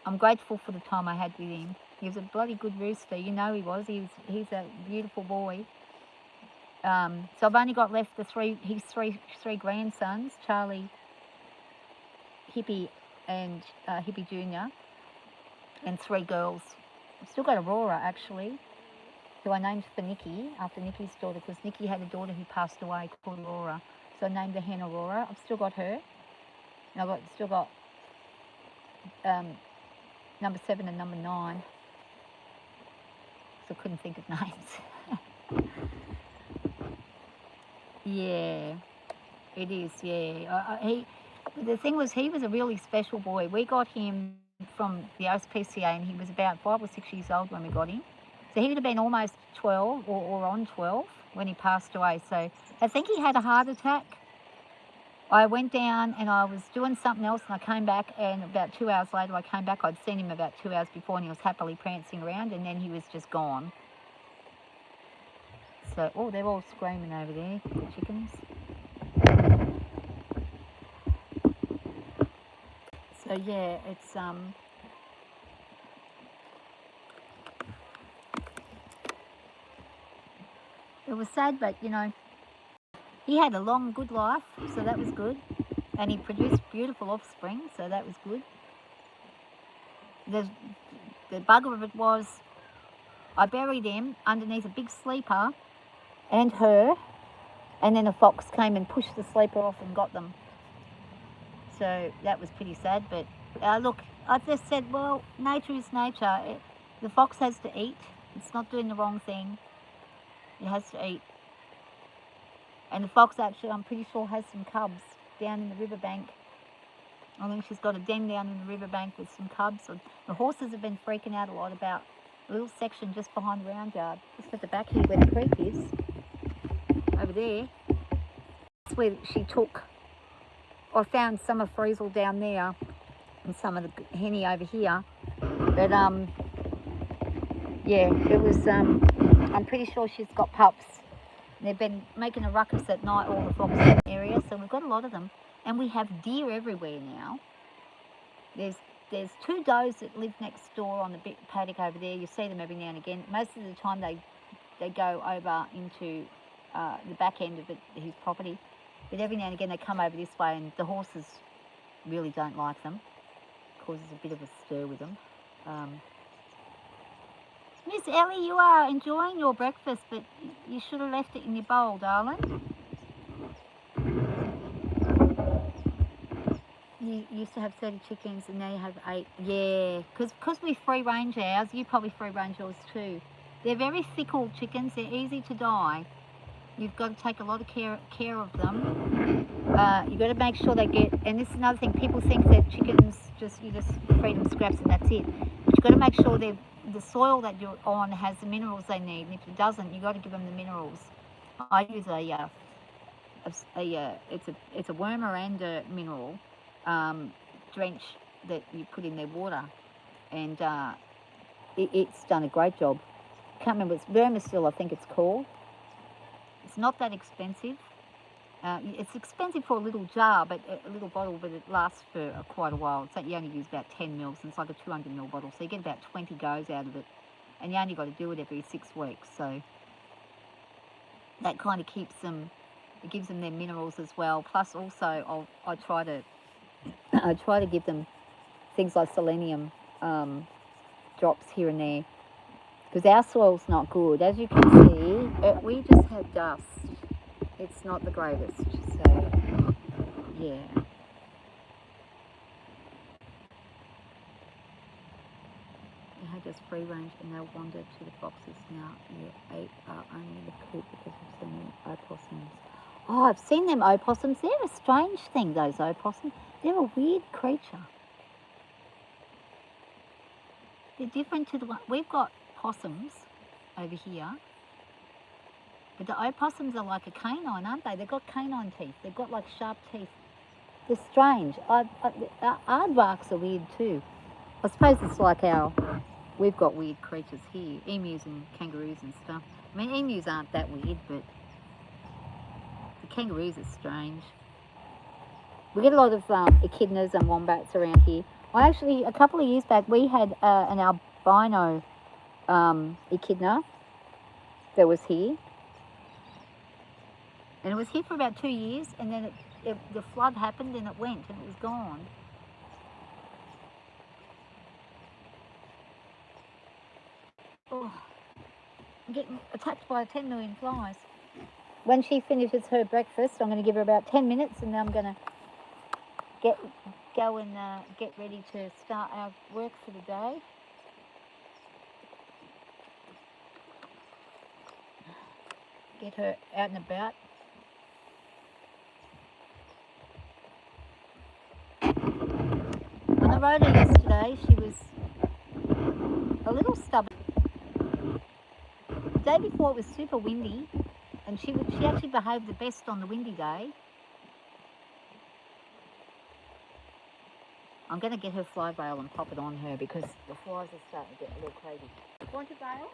I'm grateful for the time I had with him. He was a bloody good rooster, you know he was. He's a beautiful boy. So I've only got left his three grandsons, Charlie, Hippie, and Hippie Jr., and 3 girls. I've still got Aurora, actually, who I named for Nikki, after Nikki's daughter, because Nikki had a daughter who passed away called Aurora. So I named the hen Aurora. I've still got her. And I've still got number 7 and number 9. So I couldn't think of names. Yeah, it is, yeah. The thing was, he was a really special boy. We got him from the OSPCA, and he was about 5 or 6 years old when we got him. So he would have been almost 12 or on 12 when he passed away. So I think he had a heart attack. I went down and I was doing something else, and I came back, and about 2 hours later I came back. I'd seen him about 2 hours before, and he was happily prancing around, and then he was just gone. So, oh, they're all screaming over there, the chickens. So yeah, it's it was sad, but you know, he had a long, good life, so that was good, and he produced beautiful offspring, so that was good. The bugger of it was, I buried him underneath a big sleeper, and her, and then a fox came and pushed the sleeper off and got them. So that was pretty sad, but look, I just said, well, nature is nature. The fox has to eat. It's not doing the wrong thing. It has to eat. And the fox actually, I'm pretty sure, has some cubs down in the riverbank. I think she's got a den down in the riverbank with some cubs. The horses have been freaking out a lot about a little section just behind the round yard, just at the back here where the creek is. Over there. That's where she took. I found some of Friesel down there and some of the Henny over here. But, yeah, it was, I'm pretty sure she's got pups. They've been making a ruckus at night, all the foxes in the area, so we've got a lot of them. And we have deer everywhere now. There's 2 does that live next door on the big paddock over there. You see them every now and again. Most of the time they go over into the back end of his property. But every now and again they come over this way, and the horses really don't like them. Causes a bit of a stir with them. Miss Ellie, you are enjoying your breakfast, but you should have left it in your bowl, darling. Yeah. you used to have 30 chickens and now you have 8. Yeah, because we free range ours, you probably free range yours too. They're very fickle chickens. They're easy to die. You've got to take a lot of care of them. You've got to make sure they get, and this is another thing, people think that chickens you just feed them scraps and that's it. But you've got to make sure the soil that you're on has the minerals they need, and if it doesn't, you've got to give them the minerals. I use it's a wormer and a mineral drench that you put in their water, and it's done a great job. Can't remember, it's Vermisil, I think it's called. It's not that expensive. It's expensive for a little jar, but a little bottle, but it lasts for quite a while. It's like you only use about 10 mils, and it's like a 200 ml bottle, so you get about 20 goes out of it, and you only got to do it every 6 weeks. So that kind of keeps them. It gives them their minerals as well. Plus, also, I try to give them things like selenium drops here and there, because our soil's not good. As you can see, we just had dust. It's not the greatest, so yeah. They had just free range and they'll wander to the boxes now. Yeah, 8 are only in the coop because of so many opossums. Oh, I've seen them opossums. They're a strange thing, those opossums. They're a weird creature. They're different to the one. We've got possums over here. But the opossums are like a canine, aren't they? They've got canine teeth. They've got like sharp teeth. They're strange. Aardvarks are weird too. I suppose it's like we've got weird creatures here. Emus and kangaroos and stuff. I mean, emus aren't that weird, but the kangaroos are strange. We get a lot of echidnas and wombats around here. A couple of years back, we had an albino echidna that was here. And it was here for about 2 years, and then the flood happened and it went and it was gone. Oh, I'm getting attacked by 10 million flies. When she finishes her breakfast, I'm going to give her about 10 minutes and then I'm going to go and get ready to start our work for the day. Get her out and about. On the road yesterday, she was a little stubborn. The day before it was super windy, and she actually behaved the best on the windy day. I'm going to get her fly veil and pop it on her because the flies are starting to get a little crazy. Want a veil?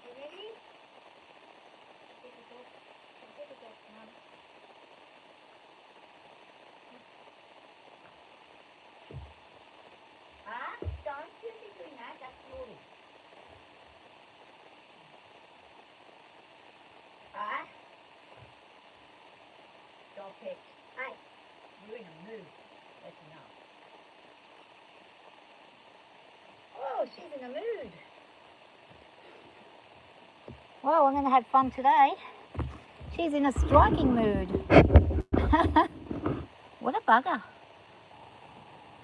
Ready? Don't you be doing that, that's naughty. Stop it. Hey, you're in a mood. That's enough. Oh, she's in a mood. Well, I'm going to have fun today. She's in a striking mood. What a bugger.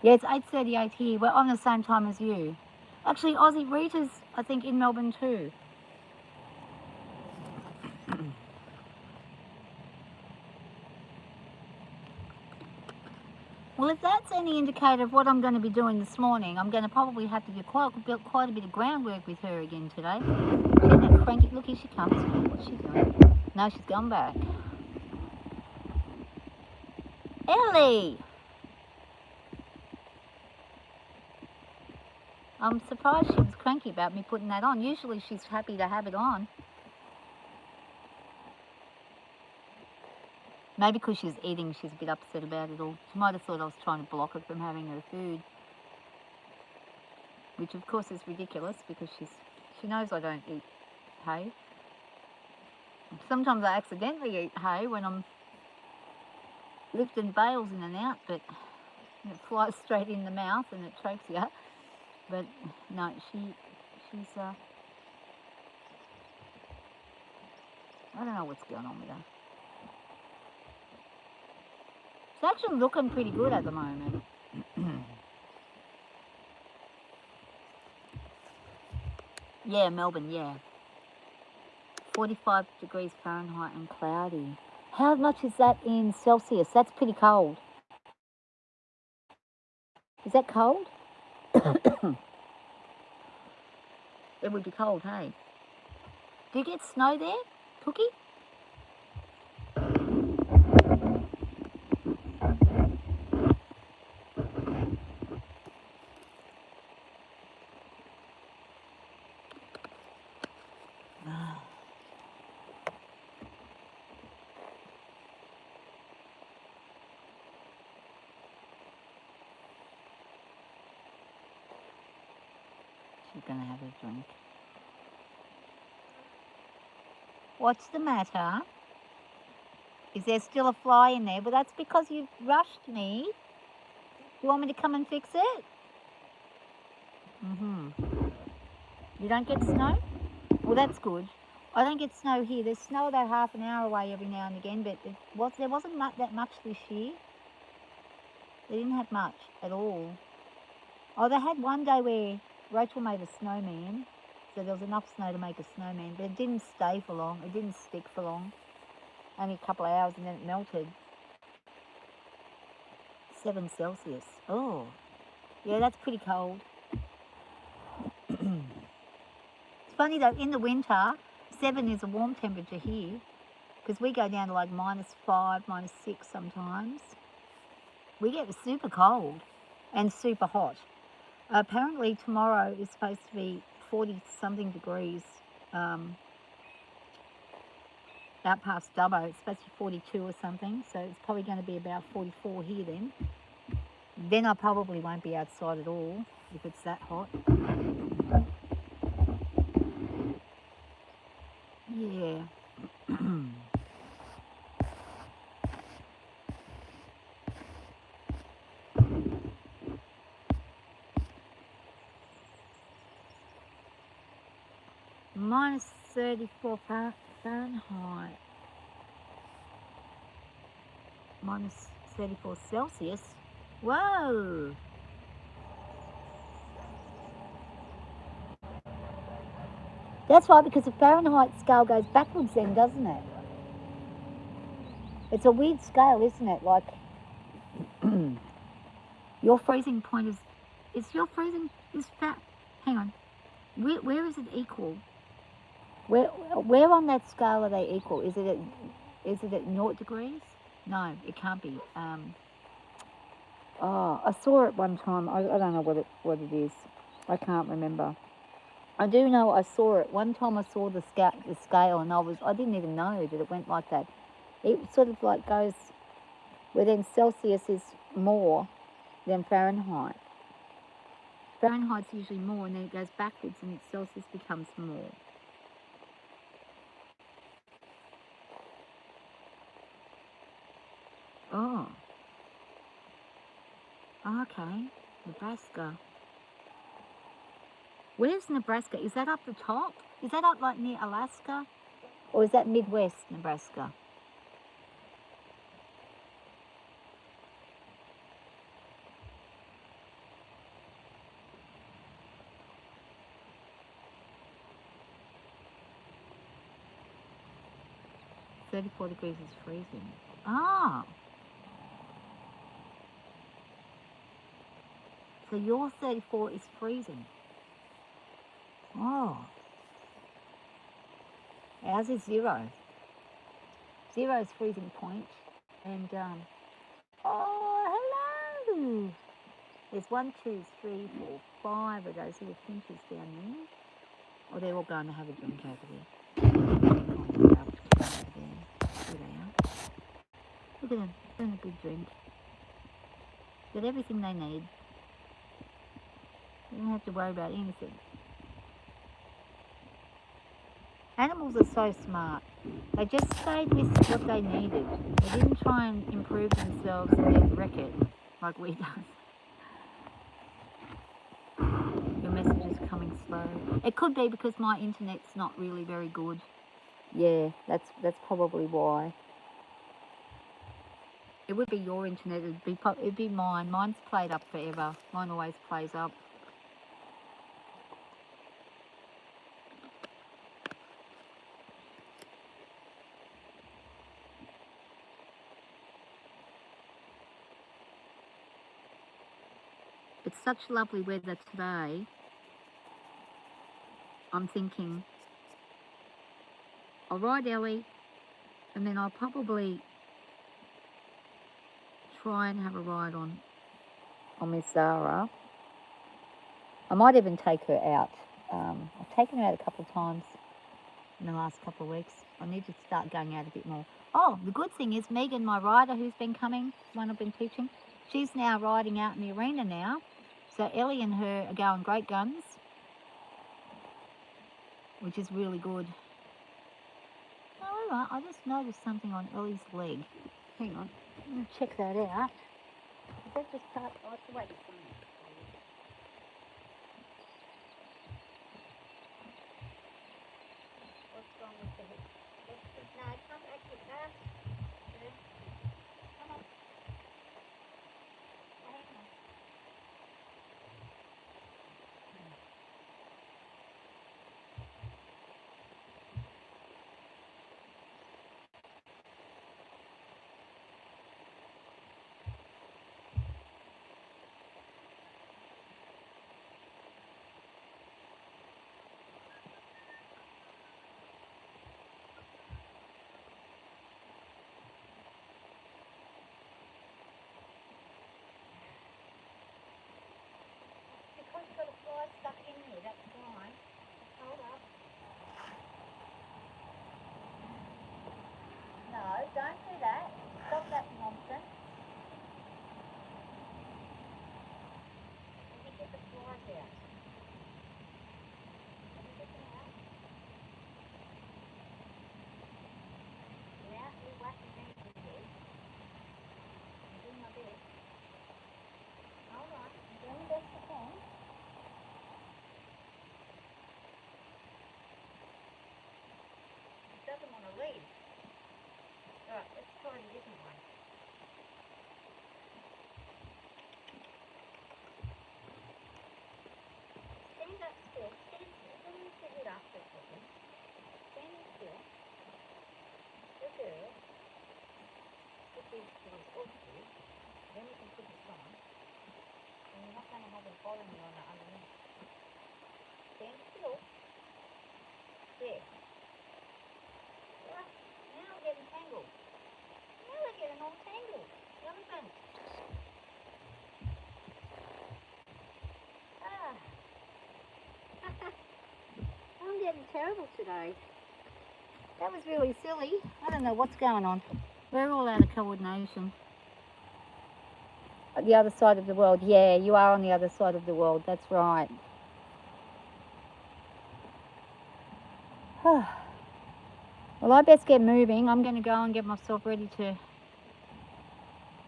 Yeah, it's 8:38 here. We're on the same time as you. Actually, Aussie Rita's, I think, in Melbourne too. Well, if that's any indicator of what I'm going to be doing this morning, I'm going to probably have to do quite a bit of groundwork with her again today. She's that cranky. Look, here she comes. What's she doing? No, she's gone back. Ellie! I'm surprised she was cranky about me putting that on. Usually she's happy to have it on. Maybe because she's eating, she's a bit upset about it all. She might have thought I was trying to block her from having her food. Which of course is ridiculous because she knows I don't eat hay. Sometimes I accidentally eat hay when I'm lifting bales in and out, but it flies straight in the mouth and it chokes you. But no, she's I don't know what's going on with her. It's actually looking pretty good at the moment. Yeah, Melbourne, yeah. 45 degrees Fahrenheit and cloudy. How much is that in Celsius? That's pretty cold. Is that cold? It would be cold, hey? Do you get snow there, Cookie? She's going to have a drink. What's the matter? Is there still a fly in there? Well, that's because you've rushed me. You want me to come and fix it? You don't get snow? Well, that's good. I don't get snow here. There's snow about half an hour away every now and again, but there wasn't that much this year. They didn't have much at all. Oh, they had one day where Rachel made a snowman, so there was enough snow to make a snowman, but it didn't stay for long. It didn't stick for long. Only a couple of hours and then it melted. 7 Celsius. Oh, yeah, that's pretty cold. It's funny though, in the winter, 7 is a warm temperature here, because we go down to like -5, -6 sometimes. We get super cold and super hot. Apparently tomorrow is supposed to be 40-something degrees. Out past Dubbo, it's supposed to be 42 or something, so it's probably going to be about 44 here then. Then I probably won't be outside at all if it's that hot. Yeah. -34 Fahrenheit. -34 Celsius. Whoa! That's right, because the Fahrenheit scale goes backwards then, doesn't it? It's a weird scale, isn't it? Like, your freezing point is your freezing, hang on, where is it equal? Where on that scale are they equal? Is it at 0 degrees? No, it can't be. I saw it one time. I don't know what it is. I can't remember. I do know I saw it. One time I saw the scale and I didn't even know that it went like that. It sort of like goes where then Celsius is more than Fahrenheit. Fahrenheit's usually more and then it goes backwards and Celsius becomes more. Oh. Okay. Nebraska. Where's Nebraska? Is that up the top? Is that up like near Alaska? Or is that Midwest Nebraska? -34 degrees is freezing. Ah. So your 34 is freezing. Oh. Ours is 0. 0 is freezing point. And, oh, hello. There's 1, 2, 3, 4, 5 of those little finches down there. Oh, they're all going to have a drink over there. There they are. Look at them, having a good drink. Got everything they need. You don't have to worry about anything. Animals are so smart. They just stayed with what they needed. They didn't try and improve themselves and then wreck it like we do. Your message is coming slow. It could be because my internet's not really very good. Yeah, that's probably why. It would be your internet. It'd be mine. Mine's played up forever. Mine always plays up. It's such lovely weather today. I'm thinking I'll ride Ellie and then I'll probably try and have a ride on Miss Zara. I might even take her out. I've taken her out a couple of times in the last couple of weeks. I need to start going out a bit more. Oh, the good thing is Megan, my rider who's been coming, one I've been teaching, she's now riding out in the arena now. So Ellie and her are going great guns, which is really good. However, I just noticed something on Ellie's leg. Hang on, I'm going to check that out. Is that just start? Oh, it's the way the sun is. What's wrong with the hip? No, come back with that. Yeah. Come on. Hang on. Because you've got a fly stuck in there, that's why. Hold up. No, don't do that. Stop that nonsense. Let me get the flies out. Let me get them out. Now you're whacking me with this. I'm doing my best. Alright, I'm doing the best I can. It doesn't want to leave. Alright, let's try a different one. Stand up still. Stand still. Don't move your head up for a second. Standing still. Good girl. Put these ones off you. Then we can put this on. And you're not going to have it bottom you on the underneath. Stand still. There. Right. Now we're getting tangled. Now we're getting all tangled. Elephant. Ah. I'm getting terrible today. That was really silly. I don't know what's going on. We're all out of coordination. At the other side of the world. Yeah, you are on the other side of the world. That's right. Well, I best get moving. I'm going to go and get myself ready to...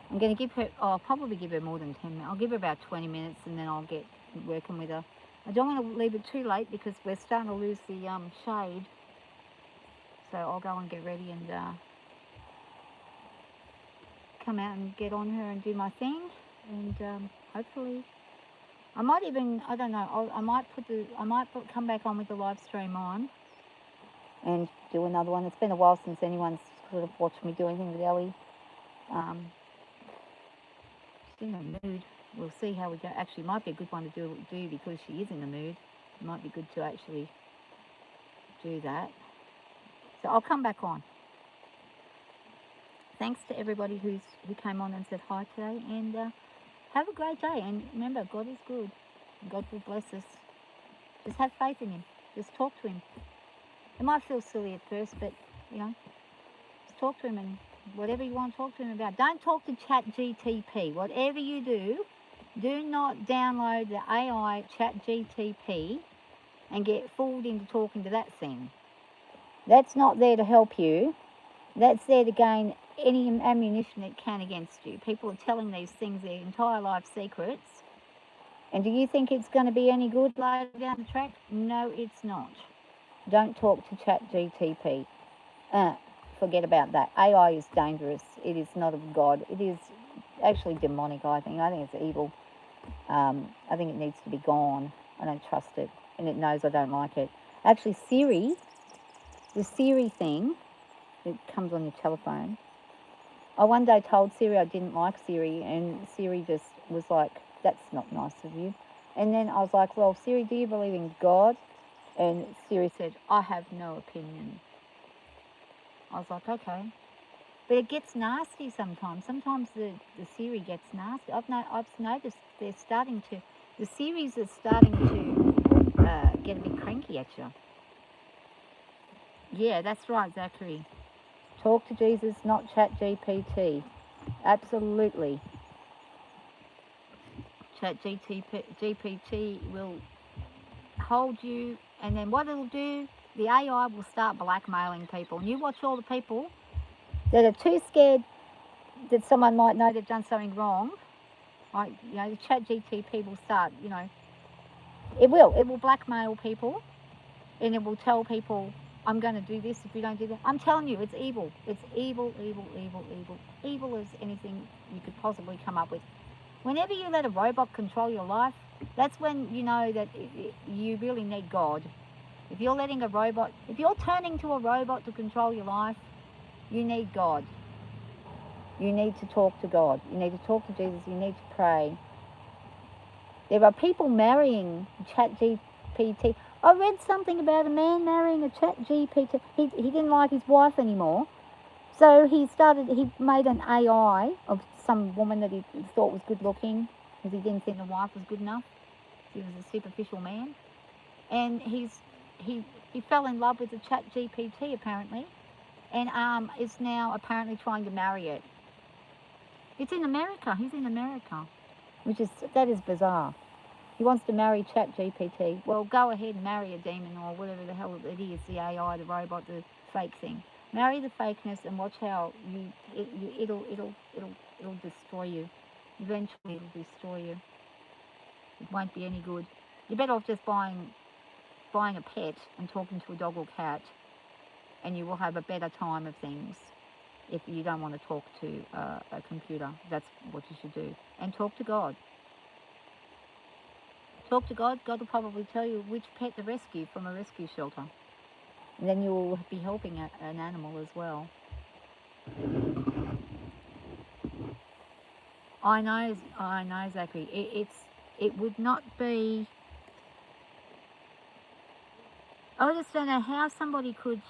I'm going to give her... Oh, I'll probably give her more than 10 minutes. I'll give her about 20 minutes and then I'll get working with her. I don't want to leave it too late because we're starting to lose the shade. So I'll go and get ready and come out and get on her and do my thing. And hopefully... I might even... I don't know. I might come back on with the live stream on. And do another one. It's been a while since anyone's sort of watched me do anything with Ellie. in a mood. We'll see how we go. Actually, it might be a good one to do because she is in the mood. It might be good to actually do that. So I'll come back on. Thanks to everybody who came on and said hi today, and have a great day. And remember, God is good. God will bless us. Just have faith in Him. Just talk to Him. It might feel silly at first, but just talk to Him, and whatever you want to talk to Him about. Don't talk to ChatGTP. Whatever you do not download the AI ChatGTP and get fooled into talking to that thing. That's not there to help you. That's there to gain any ammunition it can against you. People are telling these things their entire life secrets. And do you think it's going to be any good later down the track? No, it's not. Don't talk to ChatGTP. Forget about that. AI is dangerous. It is not of God. It is actually demonic, I think. I think it's evil. I think it needs to be gone. I don't trust it. And it knows I don't like it. Actually, Siri, the Siri thing that comes on your telephone, I one day told Siri I didn't like Siri, and Siri just was like, that's not nice of you. And then I was like, well, Siri, do you believe in God? And Siri said, I have no opinion. I was like, okay. But it gets nasty sometimes. Sometimes the Siri gets nasty. I've noticed they're starting to, the Siris are starting to get a bit cranky at you. Yeah, that's right, Zachary. Talk to Jesus, not ChatGPT. Absolutely. ChatGPT will hold you, and then what it'll do, the AI will start blackmailing people. And you watch all the people that are too scared that someone might know they've done something wrong. Like, the ChatGPT will start, it will blackmail people, and it will tell people, I'm going to do this if you don't do that. I'm telling you, it's evil. It's evil, evil, evil, evil. Evil as anything you could possibly come up with. Whenever you let a robot control your life, that's when you know that you really need God. If you're turning to a robot to control your life, you need God. You need to talk to God. You need to talk to Jesus. You need to pray. There are people marrying ChatGPT. I read something about a man marrying a ChatGPT. He didn't like his wife anymore. So he made an AI of some woman that he thought was good looking, because he didn't think the wife was good enough. He was a superficial man. And he fell in love with the ChatGPT apparently, and is now apparently trying to marry it. It's in America. He's in America, that is bizarre. He wants to marry ChatGPT. Well, go ahead and marry a demon or whatever the hell it is, the AI, the robot, the fake thing. Marry the fakeness and watch how it'll destroy you. Eventually, it'll destroy you. It won't be any good. You're better off just buying a pet and talking to a dog or cat, and you will have a better time of things. If you don't want to talk to a computer, that's what you should do. And talk to God. Talk to God. God will probably tell you which pet to rescue from a rescue shelter. And then you will be helping an animal as well. I know, Zachary. It would not be. I just don't know how somebody could.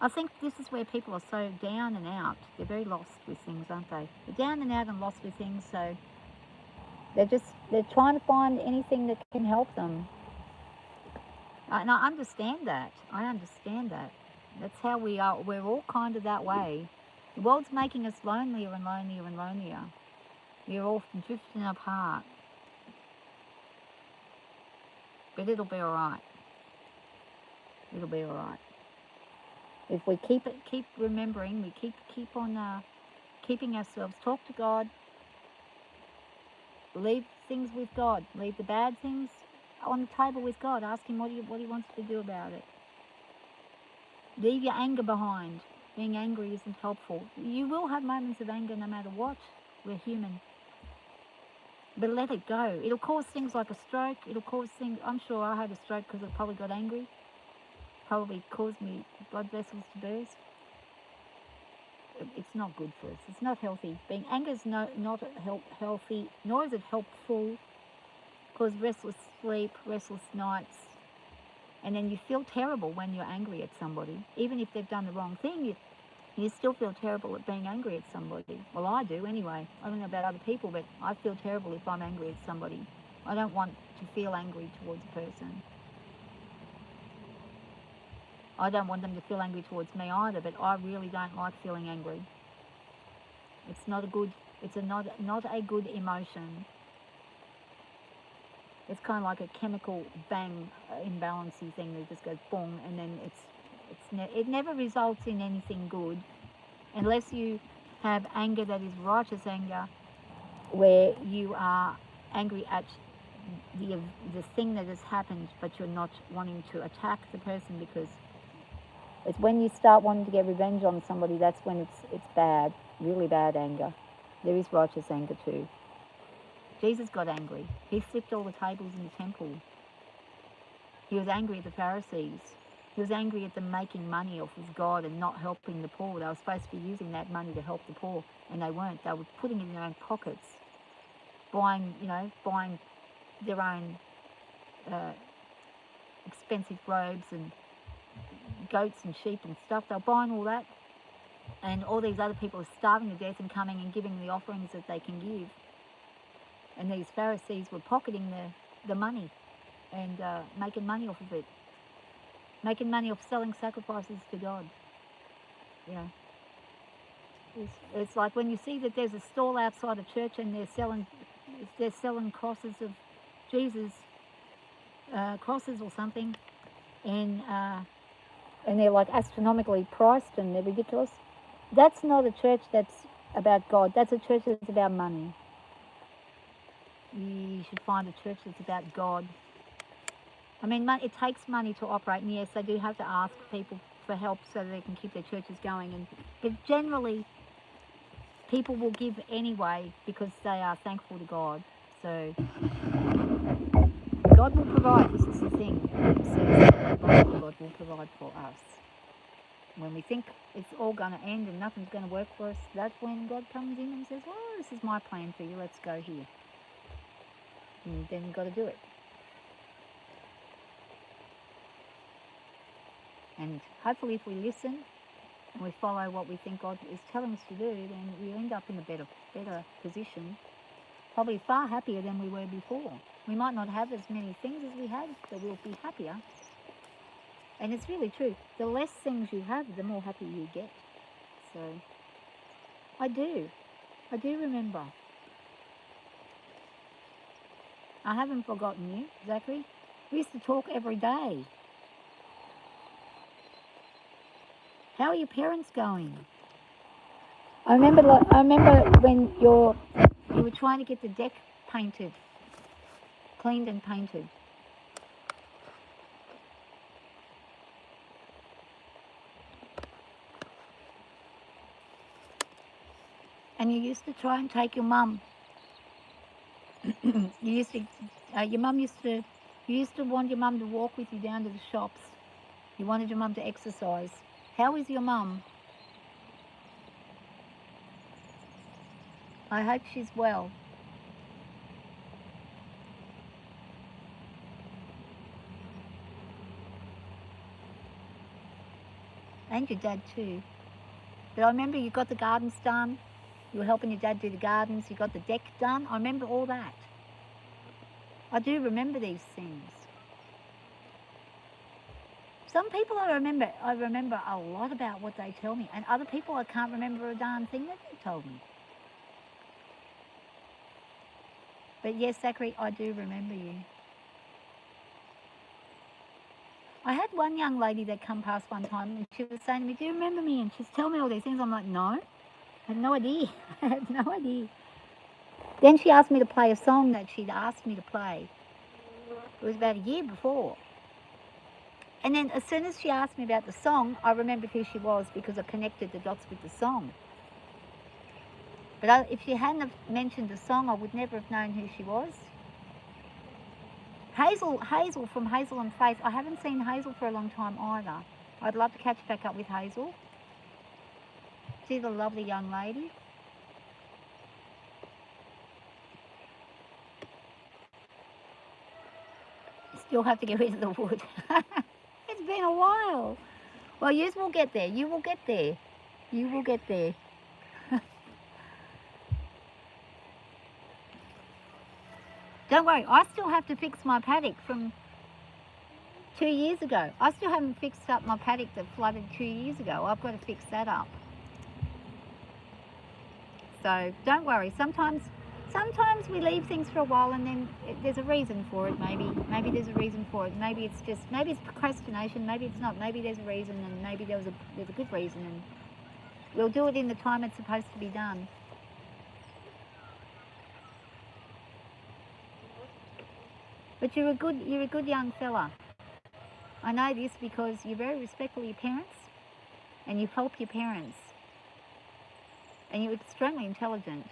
I think this is where people are so down and out. They're very lost with things, aren't they? They're down and out and lost with things, so they're trying to find anything that can help them. And I understand that. That's how we are. We're all kind of that way. The world's making us lonelier and lonelier and lonelier. We're all drifting apart. But it'll be all right. It'll be all right. If we keep remembering, we keep on keeping ourselves, talk to God, leave things with God, leave the bad things on the table with God, ask Him what He wants to do about it. Leave your anger behind. Being angry isn't helpful. You will have moments of anger no matter what. We're human. But let it go. It'll cause things like a stroke. It'll cause things. I'm sure I had a stroke because I probably got angry. Probably caused me blood vessels to burst. it's not good for us. It's not healthy. Being angry is not healthy, nor is it helpful. Cause restless sleep, restless nights, and then you feel terrible when you're angry at somebody. Even if they've done the wrong thing, you still feel terrible at being angry at somebody. Well, I do anyway. I don't know about other people, but I feel terrible if I'm angry at somebody. I don't want to feel angry towards a person. I don't want them to feel angry towards me either, but I really don't like feeling angry. It's not a good, not a good emotion. It's kind of like a chemical bang imbalancey thing that just goes boom, and then it never results in anything good unless you have anger that is righteous anger, where you are angry at the thing that has happened, but you're not wanting to attack the person, because it's when you start wanting to get revenge on somebody, that's when it's bad, really bad anger. There is righteous anger too. Jesus got angry. He flipped all the tables in the temple. He was angry at the Pharisees. He was angry at them making money off of God and not helping the poor. They were supposed to be using that money to help the poor, and they weren't. They were putting it in their own pockets, buying their own expensive robes and goats and sheep and stuff. They were buying all that, and all these other people are starving to death and coming and giving the offerings that they can give. And these Pharisees were pocketing the money and making money off of it. Making money off selling sacrifices to God. You know. It's like when you see that there's a stall outside a church and they're selling crosses of Jesus, crosses or something, and they're like astronomically priced and they're ridiculous. That's not a church that's about God. That's a church that's about money. You should find a church that's about God. I mean, it takes money to operate, and yes, they do have to ask people for help so that they can keep their churches going. But generally, people will give anyway because they are thankful to God. So God will provide. This is the thing. It says that God will provide for us. When we think it's all going to end and nothing's going to work for us, that's when God comes in and says, "Well, this is my plan for you. Let's go here." And then you've got to do it. And hopefully if we listen and we follow what we think God is telling us to do, then we end up in a better position, probably far happier than we were before. We might not have as many things as we had, but we'll be happier. And it's really true. The less things you have, the more happy you get. So I do remember. I haven't forgotten you, Zachary. We used to talk every day. How are your parents going? I remember when you were trying to get the deck painted, cleaned and painted. And you used to try and take your mum. You used to want your mum to walk with you down to the shops. You wanted your mum to exercise. How is your mum? I hope she's well. And your dad too. But I remember you got the gardens done. You were helping your dad do the gardens. You got the deck done. I remember all that. I do remember these things. Some people I remember a lot about what they tell me, and other people I can't remember a darn thing that they told me. But yes, Zachary, I do remember you. I had one young lady that come past one time and she was saying to me, "Do you remember me?" And she's telling me all these things. I'm like, "No, I had no idea. I had no idea." Then she asked me to play a song that she'd asked me to play. It was about a year before. And then as soon as she asked me about the song, I remembered who she was because I connected the dots with the song. But if she hadn't have mentioned the song, I would never have known who she was. Hazel from Hazel and Faith. I haven't seen Hazel for a long time either. I'd love to catch back up with Hazel. See the lovely young lady? Still have to get rid of the wood. It's been a while. Well, you will get there. You will get there. You will get there. Don't worry, I still have to fix my paddock from 2 years ago. I still haven't fixed up my paddock that flooded 2 years ago. I've got to fix that up. So don't worry. Sometimes we leave things for a while and then there's a reason for it. Maybe there's a reason for it. Maybe it's procrastination. Maybe it's not. Maybe there's a reason, and maybe there's a good reason, and we'll do it in the time it's supposed to be done. But you're a good young fella. I know this because you're very respectful of your parents, and you help your parents, and you're extremely intelligent.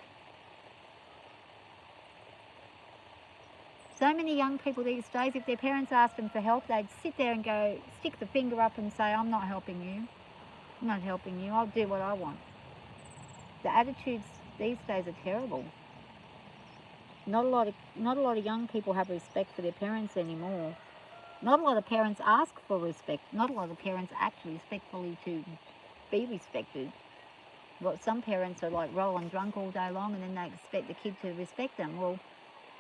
So many young people these days, if their parents asked them for help, they'd sit there and go, stick the finger up and say, I'm not helping you. I'm not helping you. I'll do what I want. The attitudes these days are terrible. Not a lot of young people have respect for their parents anymore. Not a lot of parents ask for respect. Not a lot of parents act respectfully to be respected. Well, some parents are like rolling drunk all day long and then they expect the kid to respect them. Well,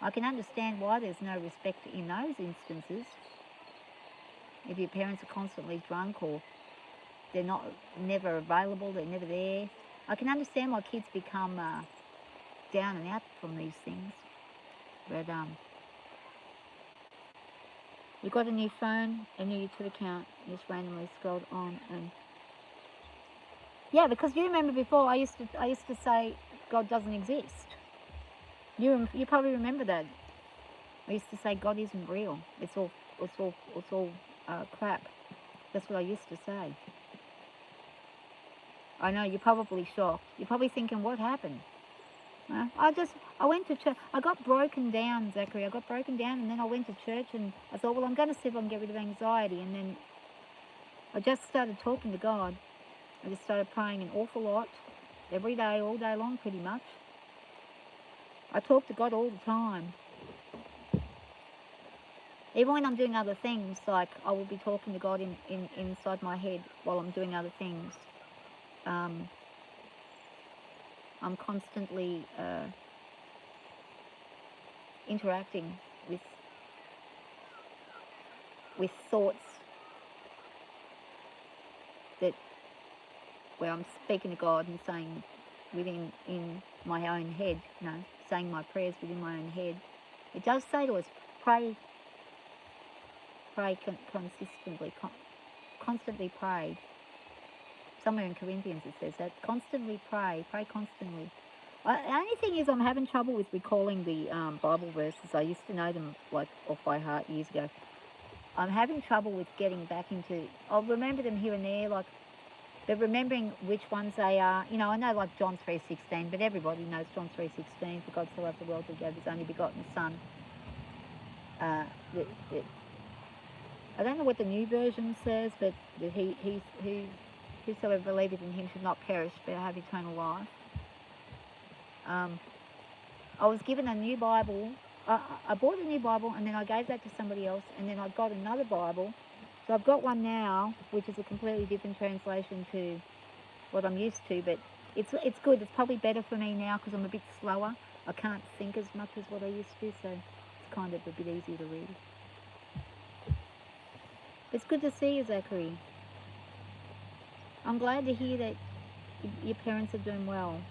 I can understand why there's no respect in those instances. If your parents are constantly drunk or they're never available, they're never there. I can understand why kids become down and out from these things. But we got a new phone, a new YouTube account, just randomly scrolled on and yeah, because you remember before I used to say God doesn't exist. You probably remember that. I used to say God isn't real. It's all crap. That's what I used to say. I know you're probably shocked. You're probably thinking, what happened? I went to church. I got broken down, Zachary. I got broken down, and then I went to church, and I thought, well, I'm going to see if I can get rid of anxiety. And then I just started talking to God. I just started praying an awful lot, every day, all day long, pretty much. I talk to God all the time. Even when I'm doing other things, like I will be talking to God inside my head while I'm doing other things. I'm constantly interacting with thoughts where I'm speaking to God and saying in my own head, saying my prayers within my own head. It does say to us, pray consistently, constantly pray. Somewhere in Corinthians it says that, constantly pray constantly. The only thing is I'm having trouble with recalling the Bible verses. I used to know them like off by heart years ago. I'm having trouble with getting back into, I'll remember them here and there, but remembering which ones they are. I know like John 3:16, but everybody knows John 3:16, for God so loved the world that he gave his only begotten Son. I don't know what the new version says, but that whosoever believeth in him should not perish but have eternal life. I was given a new Bible. I bought a new Bible and then I gave that to somebody else, and then I got another Bible. So I've got one now, which is a completely different translation to what I'm used to, but it's good. It's probably better for me now because I'm a bit slower. I can't think as much as what I used to, so it's kind of a bit easier to read. It's good to see you, Zachary. I'm glad to hear that your parents are doing well.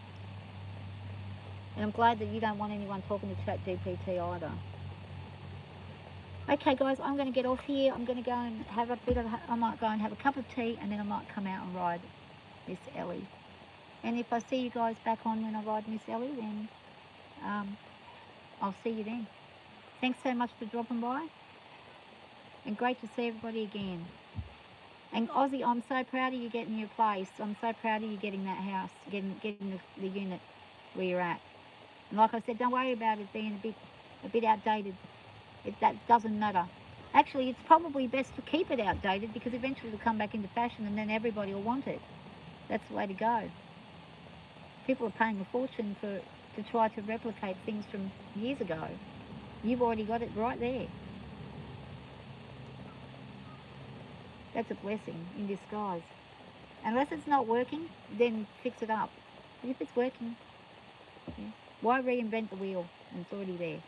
And I'm glad that you don't want anyone talking to ChatGPT either. Okay, guys, I'm going to get off here. I'm going to go and have I might go and have a cup of tea, and then I might come out and ride Miss Ellie. And if I see you guys back on when I ride Miss Ellie, then I'll see you then. Thanks so much for dropping by. And great to see everybody again. And Ozzy, I'm so proud of you getting your place. I'm so proud of you getting that house, getting the unit where you're at. And like I said, don't worry about it being a bit outdated. That doesn't matter. Actually, it's probably best to keep it outdated because eventually it'll come back into fashion and then everybody will want it. That's the way to go. People are paying a fortune to try to replicate things from years ago. You've already got it right there. That's a blessing in disguise. Unless it's not working, then fix it up. But if it's working, yeah, why reinvent the wheel? And it's already there.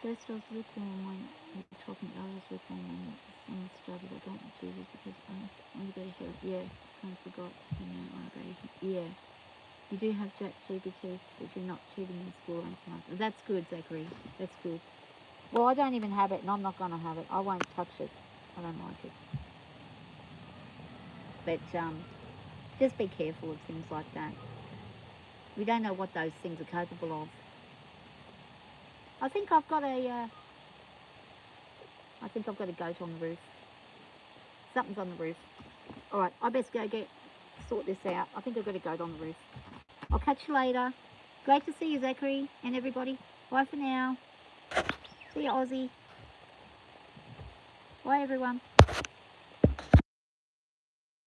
First I was lukewarm when you're talking, I was lukewarm when someone started. I don't want Jesus because I want to go to hell. Yeah, I forgot. You know, I go to, yeah. You do have ChatGPT, but you're not cheating in school and stuff. That's good, Zachary. That's good. Well, I don't even have it, and I'm not going to have it. I won't touch it. I don't like it. But just be careful of things like that. We don't know what those things are capable of. I think I've got a goat on the roof. Something's on the roof. All right, I best go sort this out. I think I've got a goat on the roof. I'll catch you later. Great to see you, Zachary, and everybody. Bye for now. See you, Aussie. Bye, everyone.